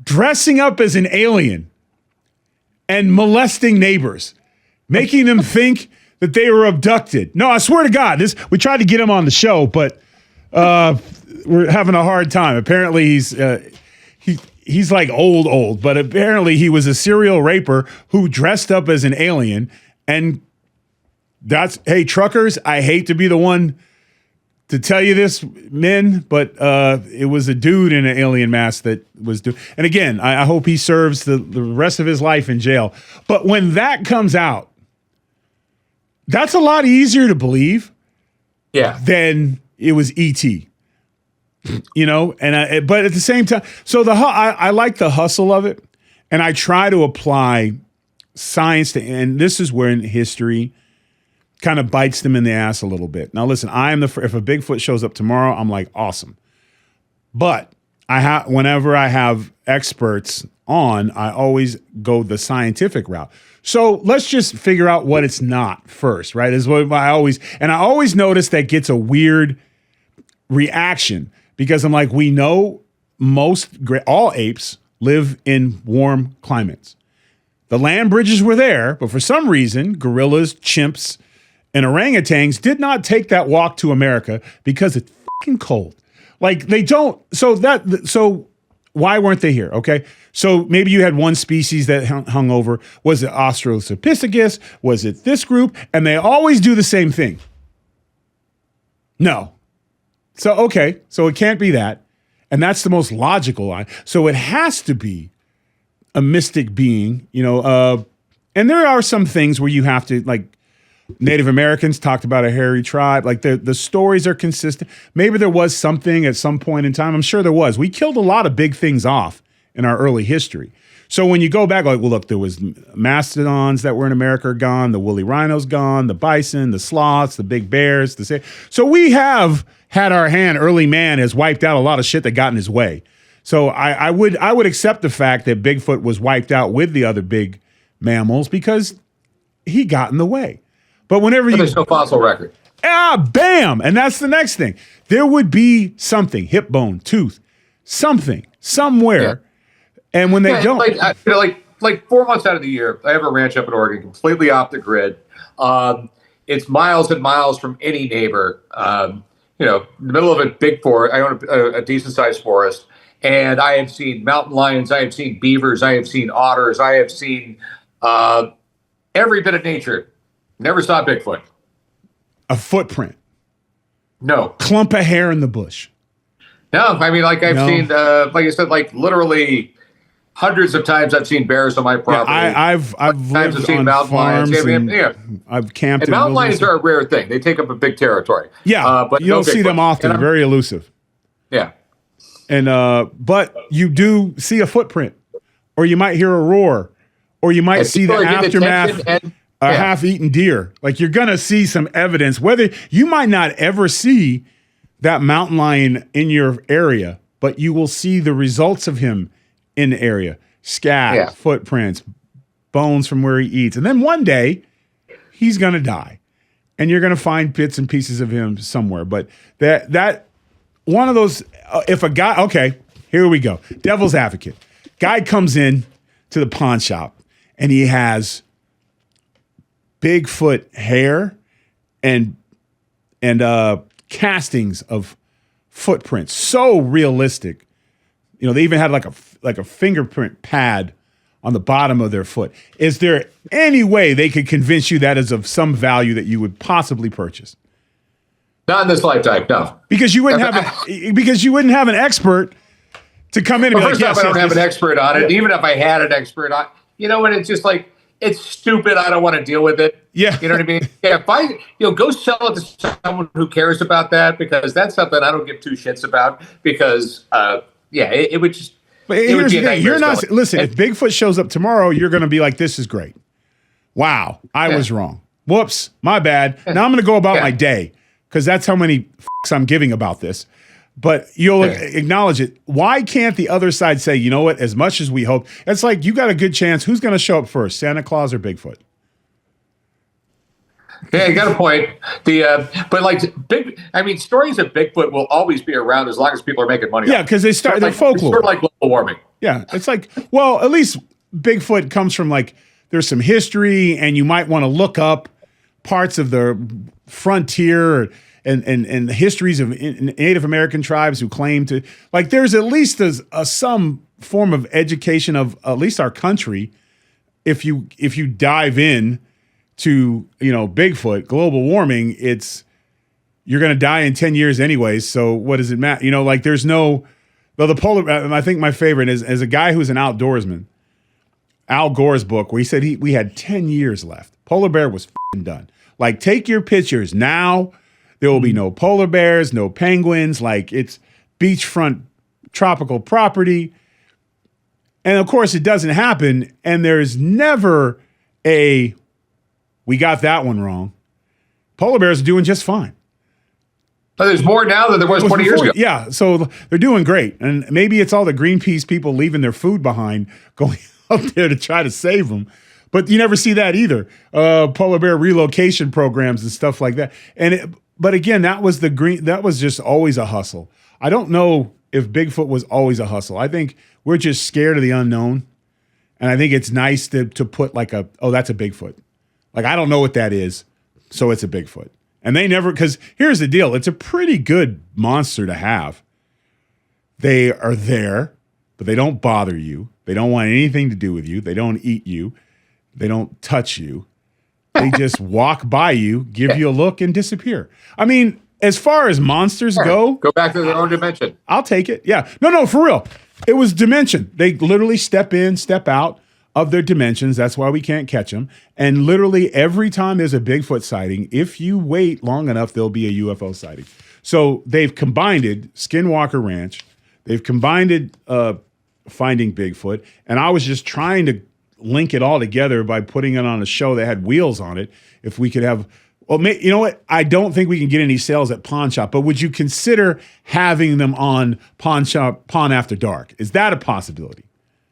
dressing up as an alien and molesting neighbors, making them think that they were abducted. No, I swear to God, we tried to get him on the show, but we're having a hard time. Apparently, he's like old, but apparently he was a serial raper who dressed up as an alien. And hey, truckers, I hate to be the one to tell you this, men, but it was a dude in an alien mask that was doing. And again, I hope he serves the rest of his life in jail. But when that comes out, that's a lot easier to believe, than it was E.T. And but at the same time, so I like the hustle of it, and I try to apply science and this is where history kind of bites them in the ass a little bit. Now, listen, if a Bigfoot shows up tomorrow, I'm like, awesome. But whenever I have experts on, I always go the scientific route. So let's just figure out what it's not first, right? Is what I always notice that gets a weird reaction because I'm like, we know all apes live in warm climates. The land bridges were there, but for some reason, gorillas, chimps, and orangutans did not take that walk to America because it's fucking cold. Like they don't. So why weren't they here? Okay. So maybe you had one species that hung over. Was it Australopithecus? Was it this group? And they always do the same thing. No. So, okay. So it can't be that. And that's the most logical line. So it has to be a mystic being, and there are some things where you have to, like, Native Americans talked about a hairy tribe. Like the stories are consistent. Maybe there was something at some point in time. I'm sure there was. We killed a lot of big things off in our early history. So when you go back, like, well, look, there was mastodons that were in America are gone. The woolly rhinos gone. The bison, the sloths, the big bears. So we have had our hand. Early man has wiped out a lot of shit that got in his way. So I would accept the fact that Bigfoot was wiped out with the other big mammals because he got in the way. But there's no fossil record. Bam! And that's the next thing. There would be something, hip bone, tooth, something, somewhere. Yeah. And when they don't. Like 4 months out of the year, I have a ranch up in Oregon, completely off the grid. It's miles and miles from any neighbor. In the middle of a big forest. I own a decent sized forest, and I have seen mountain lions. I have seen beavers. I have seen otters. I have seen every bit of nature. Never saw Bigfoot. A footprint. No. Clump of hair in the bush. No, I mean, like I've seen, like I said, like literally hundreds of times I've seen bears on my property. I've lived on farms. I've camped. And mountain lions are a rare thing. They take up a big territory. Yeah, but you don't see them often. They're very elusive. Yeah. And but you do see a footprint, or you might hear a roar, or you might see the aftermath. A half-eaten deer. Like, you're gonna see some evidence. Whether you might not ever see that mountain lion in your area, but you will see the results of him in the area. Scat, footprints, bones from where he eats. And then one day, he's going to die. And you're going to find bits and pieces of him somewhere. But that one of those, if a guy, okay, here we go. Devil's advocate. Guy comes in to the pawn shop, and he has Bigfoot hair and castings of footprints, so realistic. They even had like a fingerprint pad on the bottom of their foot. Is there any way they could convince you that is of some value that you would possibly purchase? Not in this lifetime, no. Because you wouldn't have an expert to come in and be like, yes, I don't have an expert on it. Even if I had an expert on, when it's just like, it's stupid. I don't want to deal with it. Yeah. You know what I mean? Yeah. If I, go sell it to someone who cares about that, because that's something I don't give two shits about, because, it would just. But here's the thing. You're not, listen, if Bigfoot shows up tomorrow, you're going to be like, this is great. Wow. I was wrong. Whoops. My bad. Now I'm going to go about my day, because that's how many I'm giving about this. But you'll acknowledge it. Why can't the other side say, you know what, as much as we hope, it's like you got a good chance. Who's going to show up first, Santa Claus or Bigfoot? Yeah, you got a point. But like stories of Bigfoot will always be around as long as people are making money. Yeah, because they're folklore. It's sort of like global warming. Yeah, it's like, well, at least Bigfoot comes from there's some history, and you might want to look up parts of the frontier and the histories of Native American tribes who claim to, there's at least some form of education of at least our country. If you dive in to, Bigfoot, global warming, you're going to die in 10 years anyways. So what does it matter? There's no, the polar, I think my favorite is, as a guy who's an outdoorsman, Al Gore's book, where he said we had 10 years left. Polar bear was done. Take your pictures now. There will be no polar bears, no penguins. It's beachfront tropical property. And of course, it doesn't happen. And there's never we got that one wrong. Polar bears are doing just fine. But there's more now than there was 20 years ago. Yeah, so they're doing great. And maybe it's all the Greenpeace people leaving their food behind, going out there to try to save them. But you never see that either. Polar bear relocation programs and stuff like that. But again, that was just always a hustle. I don't know if Bigfoot was always a hustle. I think we're just scared of the unknown. And I think it's nice to put that's a Bigfoot. I don't know what that is, so it's a Bigfoot. And they never, because here's the deal. It's a pretty good monster to have. They are there, but they don't bother you. They don't want anything to do with you. They don't eat you. They don't touch you. They just walk by you, give you a look, and disappear. I mean, as far as monsters go back to their own dimension. I'll take it. Yeah. No, for real. It was dimension. They literally step in, step out of their dimensions. That's why we can't catch them. And literally every time there's a Bigfoot sighting, if you wait long enough, there'll be a UFO sighting. So they've combined Skinwalker Ranch. They've combined Finding Bigfoot. And I was just trying to link it all together by putting it on a show that had wheels on it. If we could have, you know what? I don't think we can get any sales at Pawn Shop, but would you consider having them on Pawn After Dark? Is that a possibility?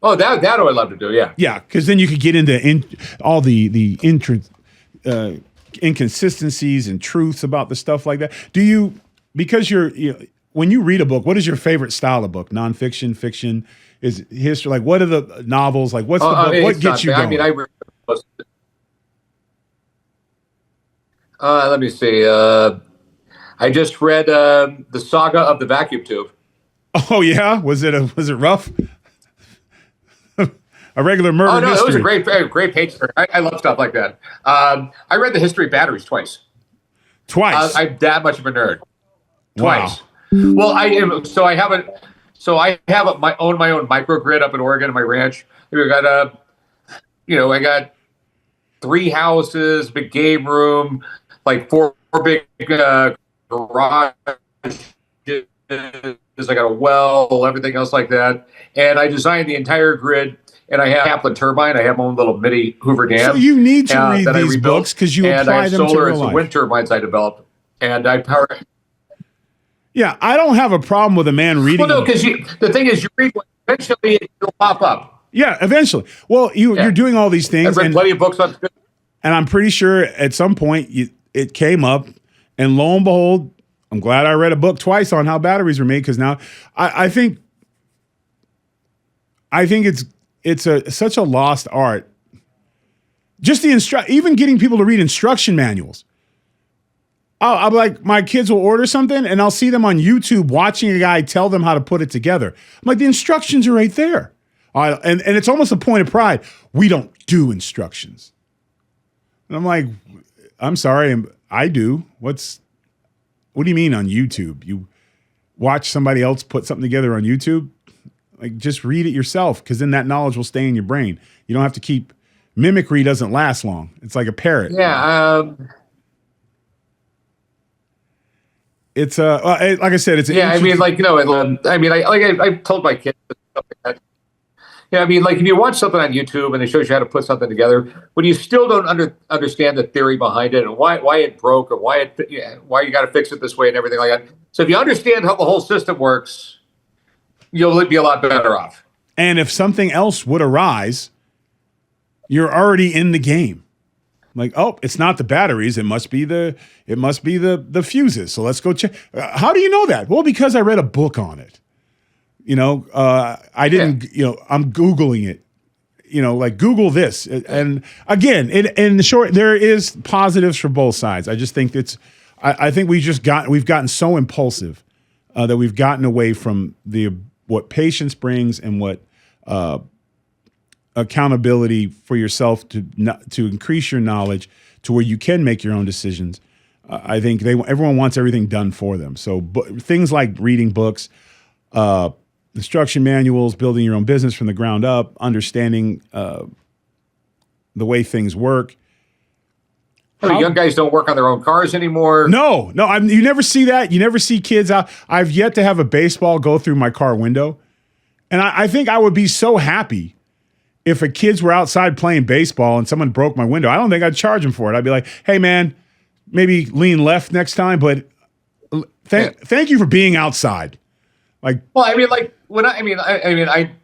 Oh, that I would love to do. Yeah. Yeah. Cause then you could get into all the inconsistencies and truths about the stuff like that. Because when you read a book, what is your favorite style of book? Nonfiction, fiction? Is history? What are the novels? What's the book? What gets you going? I mean, Let me see. I just read the saga of the vacuum tube. Oh yeah, was it rough? A regular murder Oh no, it was a mystery. great page turner. I love stuff like that. I read the history of batteries twice. Twice. I'm that much of a nerd. Wow. Twice. Well, I am. So I have a. So I have my own microgrid up in Oregon in my ranch. We got I got 3 houses, big game room, like 4 big garages. I got a well, everything else like that. And I designed the entire grid. And I have a Kaplan turbine. I have my own little mini Hoover dam. So you need to read these books because you and apply I have them to solar real and some life. wind turbines I developed. And I power. Yeah, I don't have a problem with a man reading. Well, no, because the thing is, you read one, eventually it'll pop up. Yeah, eventually. Well, you're doing all these things. I've read plenty of books on. And I'm pretty sure at some point it came up, and lo and behold, I'm glad I read a book twice on how batteries were made because now I think it's such a lost art. Just even getting people to read instruction manuals. I'll be like, my kids will order something and I'll see them on YouTube watching a guy tell them how to put it together. I'm like, the instructions are right there. And it's almost a point of pride. We don't do instructions. And I'm like, I'm sorry, I do. What do you mean on YouTube? You watch somebody else put something together on YouTube? Like, just read it yourself, because then that knowledge will stay in your brain. You don't have to keep. Mimicry doesn't last long. It's like a parrot. Yeah. It's like I said, it's I mean, I told my kids stuff like that. Yeah, I mean, like if you watch something on YouTube and it shows you how to put something together, but you still don't understand the theory behind it and why it broke or why you got to fix it this way and everything like that. So if you understand how the whole system works, you'll be a lot better off. And if something else would arise, you're already in the game. Like, oh, it's not the batteries. It must be the fuses. So let's go check. How do you know that? Well, because I read a book on it. I didn't. I'm Googling it. Like Google this. And again, in the short, there is positives for both sides. I just think I think we've gotten so impulsive that we've gotten away from what patience brings and what accountability for yourself to increase your knowledge to where you can make your own decisions. I think everyone wants everything done for them. So things like reading books, instruction manuals, building your own business from the ground up, understanding the way things work. Young guys don't work on their own cars anymore. No. You never see that. You never see kids out. I've yet to have a baseball go through my car window. And I think I would be so happy if kids were outside playing baseball and someone broke my window. I don't think I'd charge them for it. I'd be like, hey, man, maybe lean left next time, but thank you for being outside. Like, well, I mean, like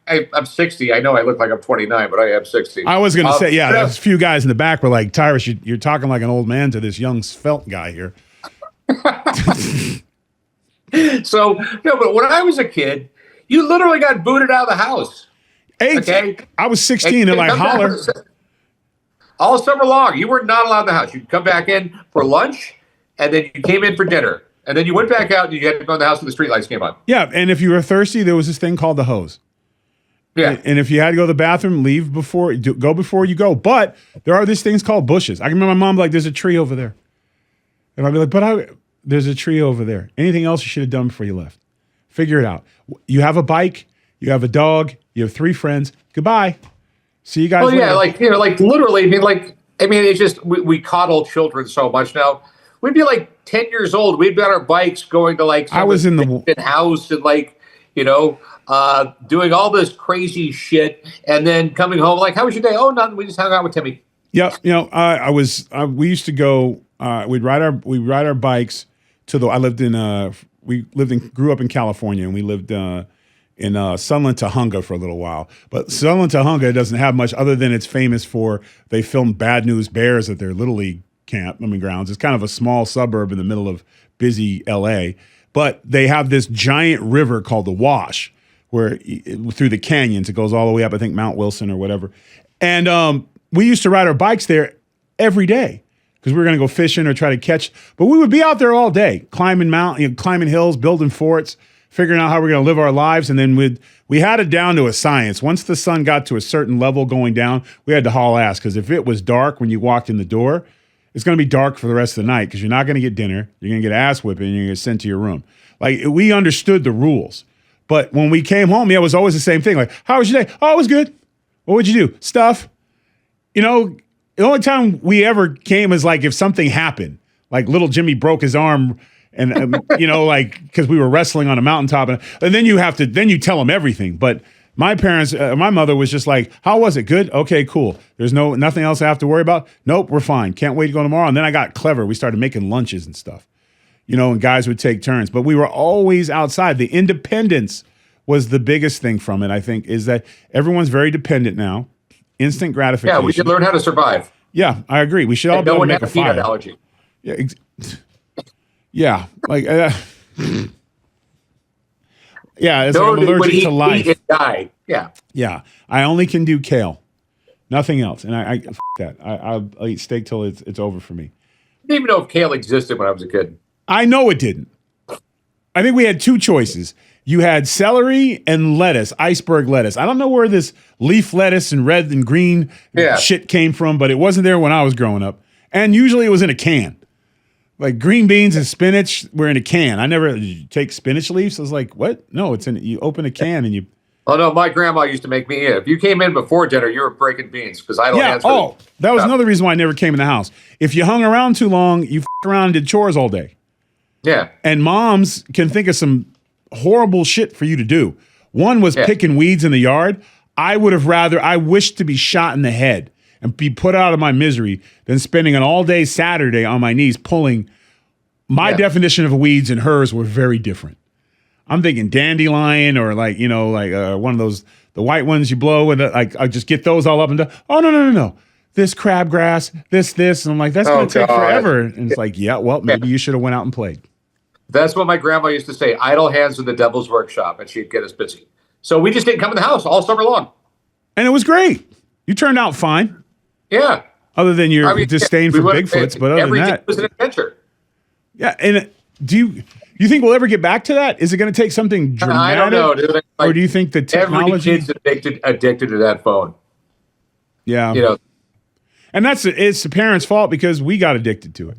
I'm 60. I know I look like I'm 29, but I am 60. I was going to say, yeah, there's a few guys in the back were like, Tyrus, you're talking like an old man to this young svelte guy here. So, but when I was a kid, you literally got booted out of the house. Okay, I was 16 and like holler. All summer long, you were not allowed in the house. You'd come back in for lunch, and then you came in for dinner. And then you went back out and you had to go in the house when the streetlights came on. Yeah, and if you were thirsty, there was this thing called the hose. Yeah. And if you had to go to the bathroom, go before you go. But there are these things called bushes. I can remember my mom like, there's a tree over there. And I'd be like, there's a tree over there. Anything else you should have done before you left? Figure it out. You have a bike, you have a dog, you have 3 friends. Goodbye. See you guys later. Yeah, like literally, it's just, we coddle children so much now. We'd be like 10 years old. We'd be on our bikes going to like I was in the house and doing all this crazy shit, and then coming home like, how was your day? Oh, nothing. We just hung out with Timmy. Yeah, we used to go. We'd ride our bikes to the. Grew up in California, and we lived in Sunland, Tahunga for a little while. But Sunland, Tahunga doesn't have much other than it's famous for they filmed Bad News Bears at their Little League grounds. It's kind of a small suburb in the middle of busy LA, but they have this giant river called the Wash, where through the canyons, it goes all the way up, I think Mount Wilson or whatever. And we used to ride our bikes there every day because we were going to go fishing or try to catch. But we would be out there all day, climbing climbing hills, building forts, figuring out how we're going to live our lives. And then we had it down to a science. Once the sun got to a certain level going down, we had to haul ass, because if it was dark when you walked in the door, it's going to be dark for the rest of the night, because you're not going to get dinner. You're going to get ass whipping, and you're going to get sent to your room. Like, we understood the rules. But when we came home, it was always the same thing. Like, how was your day? Oh, it was good. What would you do? Stuff. You know, the only time we ever came is like if something happened, like little Jimmy broke his arm, and like, because we were wrestling on a mountaintop, and then you tell them everything. But my parents, my mother was just like, how was it? Good? Okay, cool. There's nothing else I have to worry about? Nope, we're fine. Can't wait to go tomorrow. And then I got clever. We started making lunches and stuff, and guys would take turns. But we were always outside. The independence was the biggest thing from it, I think, is that everyone's very dependent now. Instant gratification. Yeah, we should learn how to survive. Yeah, I agree. We should all be able to make a fire. Allergy. Yeah, yeah, like yeah, it's like I'm allergic to life. Eat, die. Yeah, yeah. I only can do kale, nothing else, and I f- that. I'll eat steak till it's over for me. I didn't even know if kale existed when I was a kid. I know it didn't. I think we had two choices. You had celery and lettuce, iceberg lettuce. I don't know where this leaf lettuce and red and green shit came from, but it wasn't there when I was growing up. And usually it was in a can. Like green beans and spinach were in a can. I never take spinach leaves. I was like, what? No, you open a can and you. Oh, no, my grandma used to make me eat. If you came in before dinner, you were breaking beans because I don't answer. Oh, that was another reason why I never came in the house. If you hung around too long, you around and did chores all day. Yeah. And moms can think of some horrible shit for you to do. One was picking weeds in the yard. I wished to be shot in the head and be put out of my misery than spending an all-day Saturday on my knees pulling. My definition of weeds and hers were very different. I'm thinking dandelion or one of those, the white ones you blow, and I just get those all up and down. Oh, no. This crabgrass, this. And I'm like, that's going to take forever. And it's like, maybe you should have went out and played. That's what my grandma used to say. Idle hands are the devil's workshop, and she'd get us busy. So we just didn't come in the house all summer long. And it was great. You turned out fine. Yeah. Other than your disdain for Bigfoots, but other than that, it was an adventure. Yeah, and do you think we'll ever get back to that? Is it going to take something dramatic? I don't know, dude. Or do you think the technology? Every kid's addicted to that phone. Yeah. And it's the parents' fault because we got addicted to it.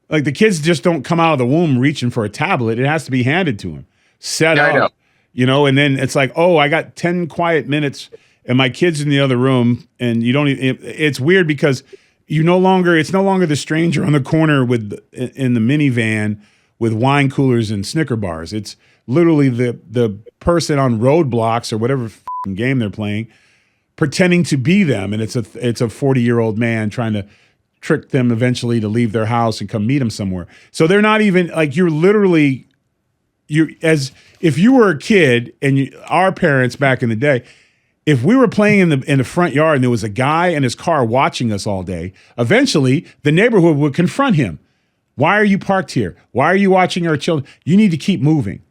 Like the kids just don't come out of the womb reaching for a tablet. It has to be handed to them, set up, and then it's like, oh, I got 10 quiet minutes and my kid's in the other room, and you don't even, it's weird because it's no longer the stranger on the corner in the minivan with wine coolers and Snicker bars. It's literally the person on Roadblocks or whatever game they're playing, pretending to be them, and it's a 40-year-old man trying to trick them eventually to leave their house and come meet them somewhere. So they're not even like as if you were a kid and our parents back in the day. If we were playing in the front yard and there was a guy in his car watching us all day, eventually the neighborhood would confront him. Why are you parked here? Why are you watching our children? You need to keep moving.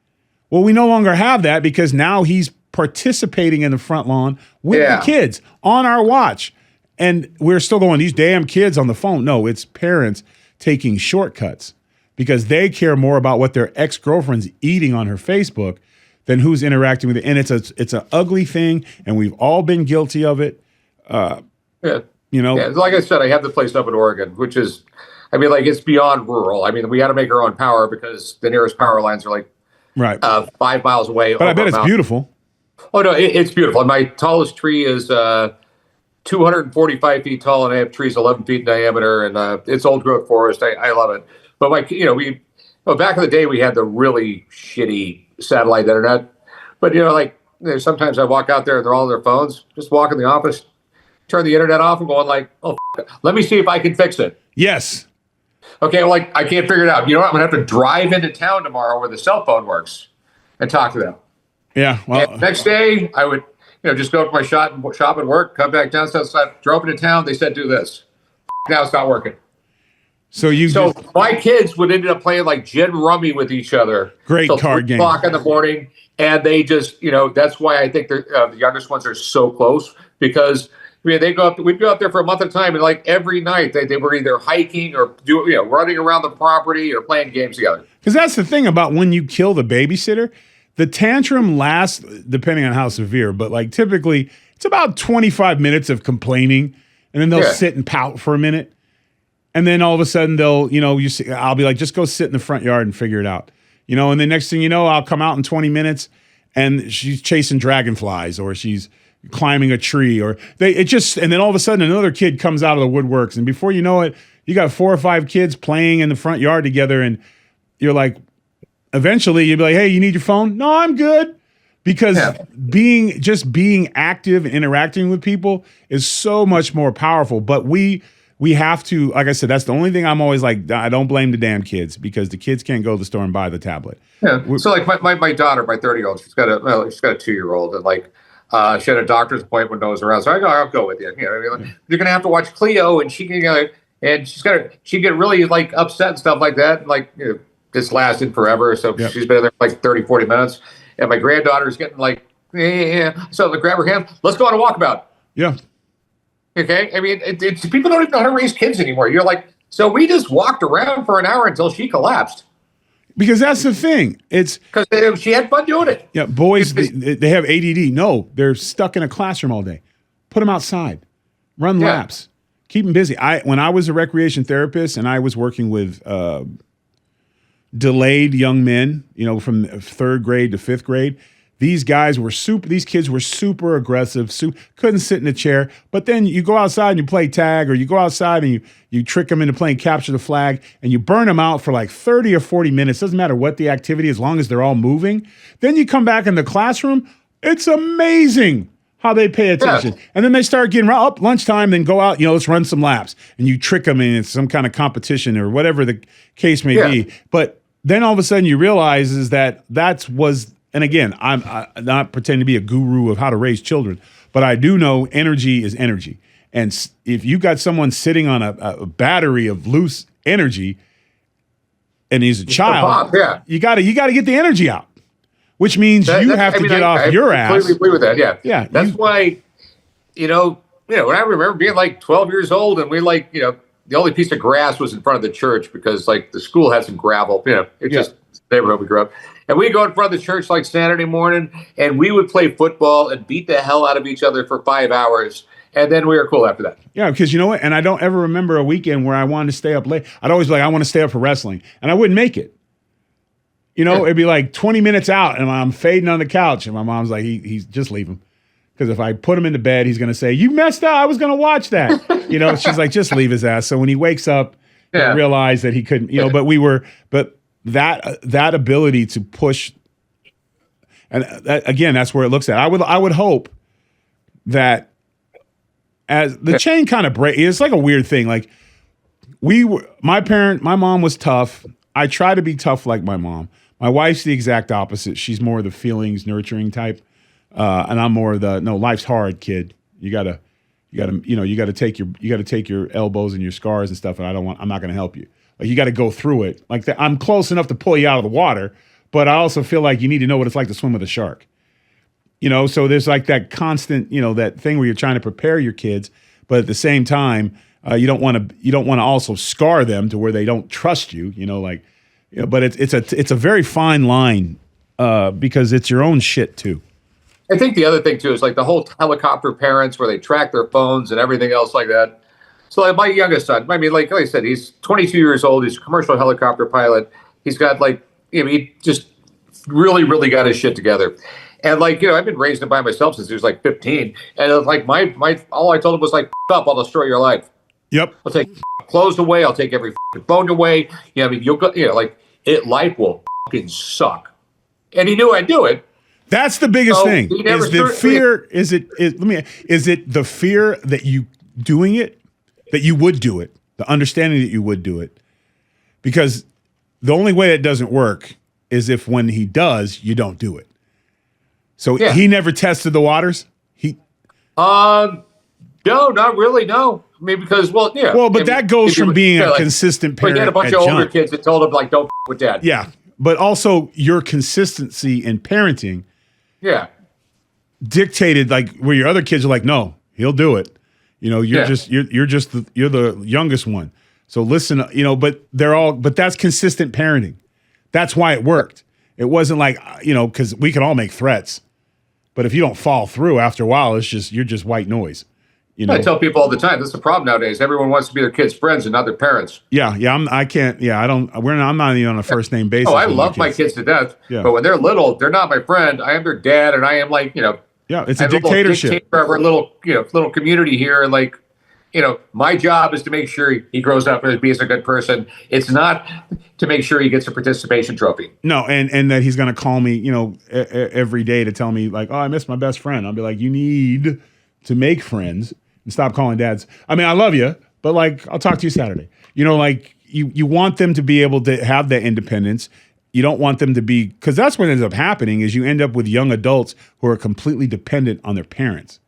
Well, we no longer have that because now he's participating in the front lawn with the kids on our watch. And we're still going, these damn kids on the phone. No, it's parents taking shortcuts because they care more about what their ex-girlfriend's eating on her Facebook than who's interacting with it. And it's an ugly thing, and we've all been guilty of it. Like I said, I have the place up in Oregon, which is, it's beyond rural. We got to make our own power because the nearest power lines are 5 miles away. But I bet it's beautiful. Oh, no, it's beautiful. And my tallest tree is 245 feet tall, and I have trees 11 feet in diameter, and it's old growth forest. I love it. But back in the day, we had the really shitty satellite internet. But sometimes I walk out there and they're all on their phones. Just walk in the office, turn the internet off, and going let me see if I can fix it. Yes. Okay, I can't figure it out. You know what? I'm gonna have to drive into town tomorrow where the cell phone works and talk to them. Yeah. Well, and next day I would just go to my shop and work, come back down south, drove into town. They said do this. Now it's not working. So my kids would end up playing gin rummy with each other. Great card game. 3:00 in the morning, and they just that's why I think the youngest ones are so close because mean, we'd go up there for a month at a time, and like every night they were either hiking or running around the property or playing games together. Because that's the thing about when you kill the babysitter, the tantrum lasts, depending on how severe, but like typically it's about 25 minutes of complaining, and then they'll sit and pout for a minute. And then all of a sudden I'll be like, just go sit in the front yard and figure it out. And the next thing you know, I'll come out in 20 minutes and she's chasing dragonflies or she's climbing a tree and then all of a sudden another kid comes out of the woodworks. And before you know it, you got 4 or 5 kids playing in the front yard together. And you're like, eventually you'll be like, hey, you need your phone? No, I'm good. Because being active and interacting with people is so much more powerful. But we have to, like I said, that's the only thing I'm always like, I don't blame the damn kids because the kids can't go to the store and buy the tablet. Yeah. So like my daughter, my 30-year-old, she's got a 2-year-old, and like she had a doctor's appointment when I was around. So I'll go with you. You're gonna have to watch Cleo, and she can she get really like upset and stuff like that. And, like this lasted forever. So she's been there for like 30, 40 minutes. And my granddaughter's getting like, so I grab her hand. Let's go on a walkabout. Yeah. Okay. I mean, people don't even know how to raise kids anymore. You're like, so we just walked around for an hour until she collapsed. Because that's the thing. It's because she had fun doing it. Yeah, boys, they have ADD. No, they're stuck in a classroom all day. Put them outside. Run laps. Keep them busy. When I was a recreation therapist and I was working with delayed young men, from 3rd grade to 5th grade, these kids were super aggressive, couldn't sit in a chair. But then you go outside and you play tag, or you go outside and you trick them into playing capture the flag, and you burn them out for like 30 or 40 minutes. Doesn't matter what the activity, as long as they're all moving. Then you come back in the classroom. It's amazing how they pay attention. Yeah. And then they start getting up lunchtime, then go out, let's run some laps. And you trick them in some kind of competition or whatever the case may be. But then all of a sudden you realize is that and again, I'm not pretending to be a guru of how to raise children, but I do know energy is energy. And if you got someone sitting on a battery of loose energy and he's a child, you got to get the energy out, which means you have to get off your ass. I completely agree with that. Yeah. Yeah. That's why, when I remember being like 12 years old and we the only piece of grass was in front of the church because like the school had some gravel, just the neighborhood we grew up. And we'd go in front of the church like Saturday morning and we would play football and beat the hell out of each other for 5 hours. And then we were cool after that. Yeah, because you know what? And I don't ever remember a weekend where I wanted to stay up late. I'd always be like, I want to stay up for wrestling. And I wouldn't make it. It'd be like 20 minutes out and I'm fading on the couch. And my mom's like, he's just leave him. Because if I put him into bed, he's going to say, you messed up. I was going to watch that. She's like, just leave his ass. So when he wakes up, he realized that he couldn't, but that ability to push, and that's where it looks at. I would hope that as the chain kind of breaks, it's like a weird thing. Like my mom was tough. I try to be tough like my mom. My wife's the exact opposite. She's more of the feelings nurturing type. And I'm more of the life's hard, kid. You gotta take your elbows and your scars and stuff. And I'm not gonna help you. Like you got to go through it. Like I'm close enough to pull you out of the water, but I also feel like you need to know what it's like to swim with a shark. So there's like that constant, that thing where you're trying to prepare your kids, but at the same time, you don't want to also scar them to where they don't trust you. But it's a very fine line because it's your own shit too. I think the other thing too is like the whole helicopter parents where they track their phones and everything else like that. So like my youngest son, like I said, he's 22 years old. He's a commercial helicopter pilot. He's got he just really, really got his shit together. And I've been raising him by myself since he was like 15. And it was like all I told him was like, up, I'll destroy your life. Yep. I'll take clothes away. I'll take every phone away. You'll go, life will fucking suck. And he knew I'd do it. That's the biggest thing. Is the fear? Is it the fear that you doing it? That you would do it, the understanding that you would do it, because the only way it doesn't work is if when he does, you don't do it. So he never tested the waters. No, not really. No, because but that goes from being a consistent parent. He had a bunch of older kids that told him don't with dad. Yeah, but also your consistency in parenting. Yeah, dictated where your other kids are like, no, he'll do it. You know, you're you're the youngest one. So listen, you know, but that's consistent parenting. That's why it worked. It wasn't like, you know, because we can all make threats, but if you don't fall through after a while, you're just white noise. You know? I tell people all the time, this is the problem nowadays. Everyone wants to be their kids' friends and not their parents. Yeah. I'm not even on a first name basis. Oh, I love my kids to death. Yeah. But when they're little, they're not my friend. I am their dad, and I am like, you know. Yeah, it's a dictatorship. Dictator of our little community here. Like, you know, my job is to make sure he grows up and be a good person. It's not to make sure he gets a participation trophy. No, and that he's going to call me, you know, every day to tell me like, oh, I miss my best friend. I'll be like, you need to make friends and stop calling dads. I mean, I love you, but like, I'll talk to you Saturday. You know, like you want them to be able to have that independence. You don't want them to be, because that's what ends up happening is you end up with young adults who are completely dependent on their parents.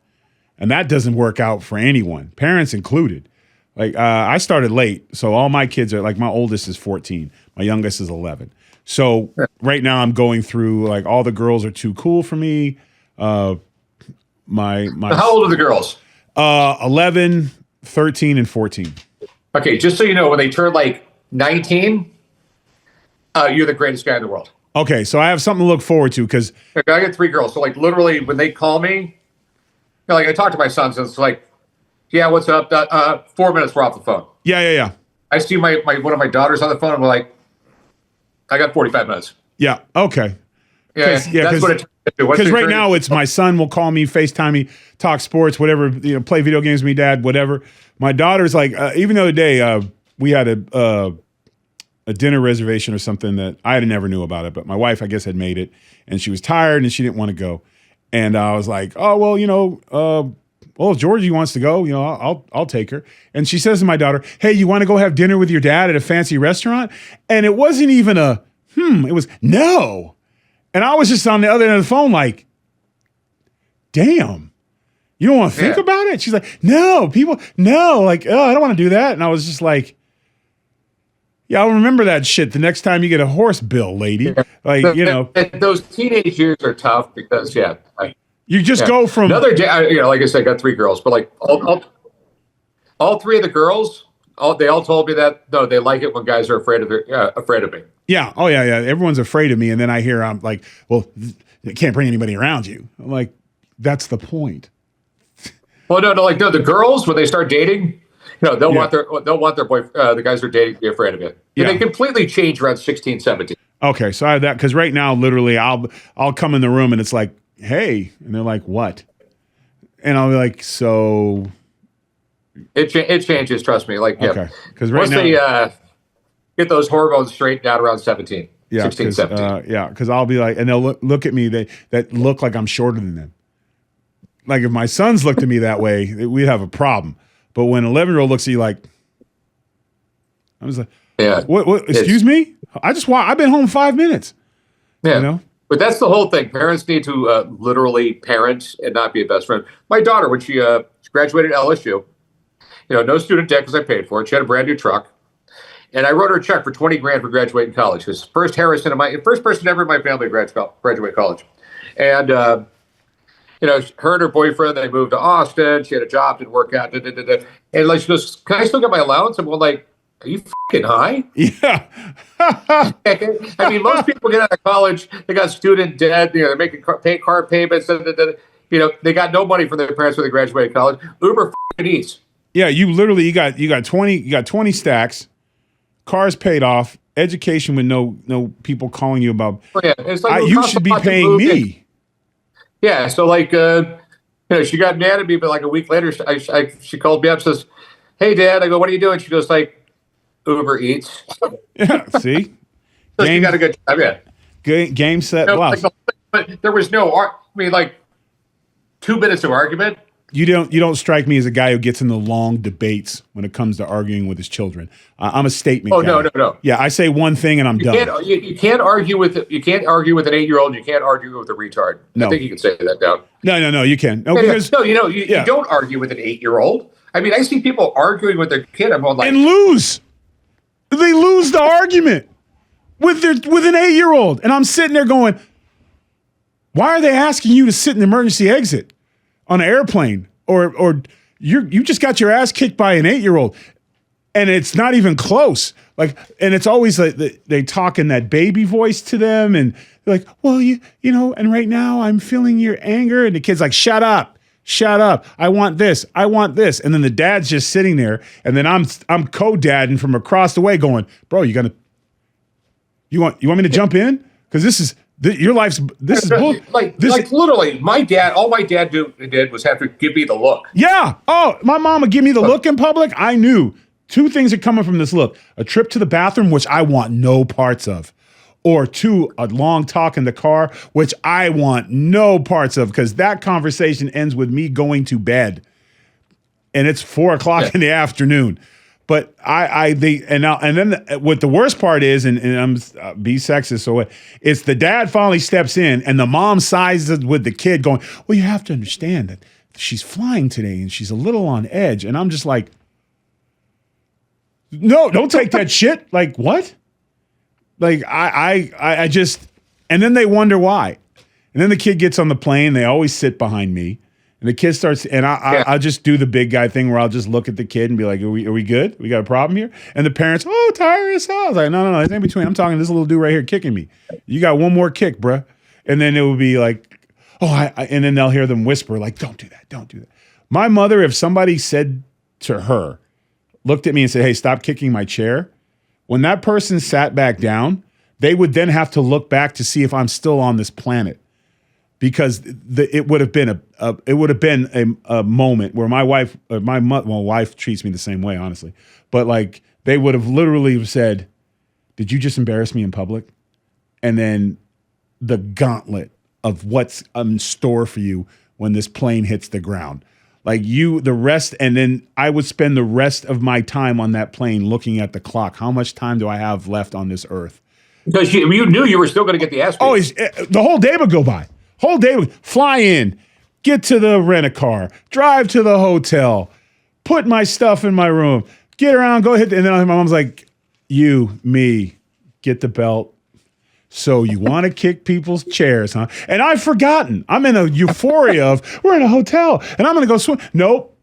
And that doesn't work out for anyone, parents included. Like I started late, so all my kids are like, my oldest is 14, my youngest is 11. So right now I'm going through like all the girls are too cool for me. My How old are the girls? 11, 13, and 14. Okay, just so you know, when they turn like 19, you're the greatest guy in the world. Okay, so I have something to look forward to because I got 3 girls. So like literally when they call me, you know, like I talk to my sons, and it's like, yeah, what's up? 4 minutes, we're off the phone. Yeah. I see my one of my daughters on the phone, and we're like, I got 45 minutes. Yeah. Okay. Yeah. That's what it. Because right now it's my son will call me, FaceTime me, talk sports, whatever, you know, play video games with me, dad, whatever. My daughter's like, even the other day we had a dinner reservation or something that I never knew about it, but my wife, I guess, had made it, and she was tired and she didn't want to go. And I was like, oh, well, you know, if Georgie wants to go, you know, I'll take her. And she says to my daughter, hey, you want to go have dinner with your dad at a fancy restaurant? And it wasn't even it was no. And I was just on the other end of the phone like, damn, you don't want to think about it? She's like, no, like, oh, I don't want to do that. And I was just like, yeah, I'll remember that shit the next time you get a horse bill, lady. Like, you know. Those teenage years are tough because, you just go from. Another day, you know, like I said, I got 3 girls, but like all 3 of the girls, they all told me that, no, they like it when guys are afraid of me. Yeah. Oh, yeah. Everyone's afraid of me. And then I hear, I'm like, well, you can't bring anybody around you. I'm like, that's the point. Well, no, the girls, when they start dating, you know, they'll want their boy, the guys they're dating to be afraid of it. Yeah. They completely change around 16, 17. Okay. So I have that. Cause right now, literally I'll come in the room and it's like, hey, and they're like, what? And I'll be like, so. It changes. Trust me. Like, okay. Cause right once now. They get those hormones straightened out around 17. Yeah, 16, 17. Because I'll be like, and they'll look at me, that look like I'm shorter than them. Like if my sons looked at me that way, we'd have a problem. But when an 11-year-old looks at you like, I was like, yeah, what excuse me? I've been home 5 minutes. Yeah. You know? But that's the whole thing. Parents need to literally parent and not be a best friend. My daughter, when she graduated LSU, you know, no student debt because I paid for it. She had a brand new truck. And I wrote her a check for $20,000 for graduating college. It was first person ever in my family to graduate college. And, you know, her and her boyfriend, they moved to Austin. She had a job, didn't work out. And like, she goes, can I still get my allowance? I'm going like, are you fucking high? Yeah. I mean, most people get out of college, they got student debt, you know, they're making car payments. You know, they got no money from their parents when they graduated college. Uber fucking eats. Yeah, you got 20 stacks. Cars paid off, education with no people calling you about. Oh, yeah. It's like you should be paying me. Yeah, so like, you know, she got mad at me, but like a week later, she called me up and says, hey, Dad. I go, what are you doing? She goes like, Uber Eats. Yeah, see? So she got a good job, yeah. Game, set, blast. But there was like 2 minutes of argument. You don't strike me as a guy who gets into long debates when it comes to arguing with his children. I'm a statement guy. No. Yeah, I say one thing and I'm done. You can't argue with an 8-year-old. You can't argue with a retard. No. I think you can say that now. No, you can. No, because you don't argue with an 8-year-old. I mean, I see people arguing with their kid. I'm going like, and lose. They lose the argument with an 8-year-old, and I'm sitting there going, why are they asking you to sit in the emergency exit on an airplane or you just got your ass kicked by an 8-year-old, and it's not even close. Like, and it's always like they talk in that baby voice to them, and they're like, well, you know, and right now I'm feeling your anger, and the kid's like, shut up. I want this. And then the dad's just sitting there, and then I'm co-dadding from across the way, going, bro, you want me to jump in? Because this is your life's. This is like literally. All my dad did was have to give me the look. Yeah. Oh, my mom would give me the look in public. I knew 2 things are coming from this look: a trip to the bathroom, which I want no parts of, or 2, a long talk in the car, which I want no parts of, because that conversation ends with me going to bed, and it's 4:00 in the afternoon. But then what the worst part is, and I'm be sexist, so it's the dad finally steps in, and the mom sizes with the kid, going, "Well, you have to understand that she's flying today, and she's a little on edge." And I'm just like, "No, don't take that shit." Like, what? Like, I just, and then they wonder why. And then the kid gets on the plane. They always sit behind me. And the kid starts, and I'll just do the big guy thing where I'll just look at the kid and be like, are we good? We got a problem here? And the parents, oh, Tyrus. I was like, no, it's in between. I'm talking to this little dude right here kicking me. You got one more kick, bruh. And then it would be like, and then they'll hear them whisper, like, don't do that. My mother, if somebody said to her, looked at me and said, hey, stop kicking my chair, when that person sat back down, they would then have to look back to see if I'm still on this planet. Because it would have been a moment where my wife treats me the same way, honestly, but like they would have literally said, "Did you just embarrass me in public?" And then the gauntlet of what's in store for you when this plane hits the ground, like and then I would spend the rest of my time on that plane looking at the clock. How much time do I have left on this earth? Because you knew you were still going to get the ass beat. The whole day would go by. Whole day, fly in, get to the rent-a-car, drive to the hotel, put my stuff in my room, get around, go hit. And then my mom's like, me, get the belt. So you want to kick people's chairs, huh? And I've forgotten. I'm in a euphoria of, we're in a hotel, and I'm going to go swim. Nope.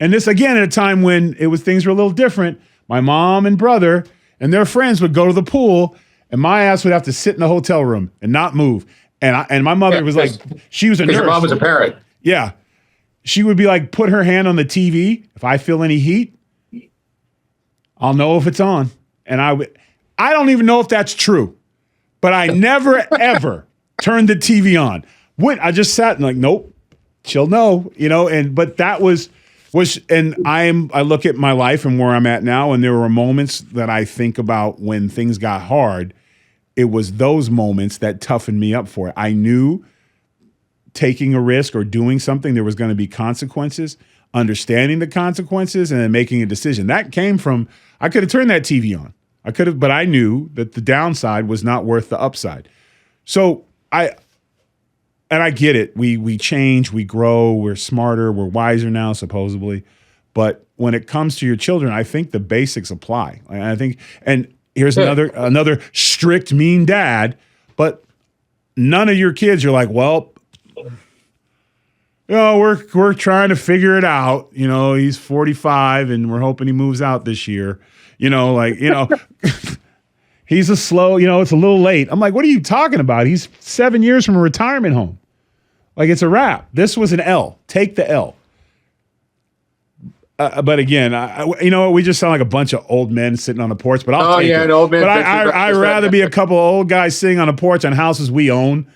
And this, again, at a time when things were a little different. My mom and brother and their friends would go to the pool, and my ass would have to sit in the hotel room and not move. And my mother was like, she was a nurse. Your mom was a parent. Yeah. She would be like, put her hand on the TV. If I feel any heat, I'll know if it's on. And I don't even know if that's true, but I never, ever turned the TV on. I just sat and like, nope, she'll know, but that was, and I look at my life and where I'm at now, and there were moments that I think about when things got hard. It was those moments that toughened me up for it. I knew taking a risk or doing something, there was going to be consequences, understanding the consequences, and then making a decision. That came from, I could have turned that TV on. But I knew that the downside was not worth the upside. So I get it. We change, we grow, we're smarter, we're wiser now, supposedly. But when it comes to your children, I think the basics apply. And here's another strict, mean dad, but none of your kids, you're like, well, we're trying to figure it out. He's 45 and we're hoping he moves out this year. He's a slow, it's a little late. I'm like, what are you talking about? He's 7 years from a retirement home. Like, it's a wrap. This was an L. Take the L. But again, we just sound like a bunch of old men sitting on the porch. But I'll take it. Old men. But I'd rather be a couple of old guys sitting on a porch on houses we own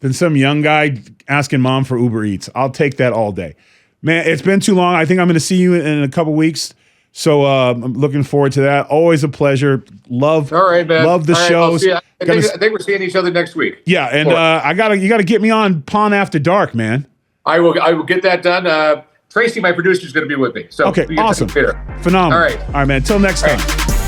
than some young guy asking mom for Uber Eats. I'll take that all day, man. It's been too long. I think I'm going to see you in a couple weeks. So I'm looking forward to that. Always a pleasure. Love. All right, man. Love the shows. I think we're seeing each other next week. Yeah, and you got to get me on Pawn After Dark, man. I will get that done. Tracy, my producer, is going to be with me. So okay, awesome. Phenomenal. All right, man. Until next time.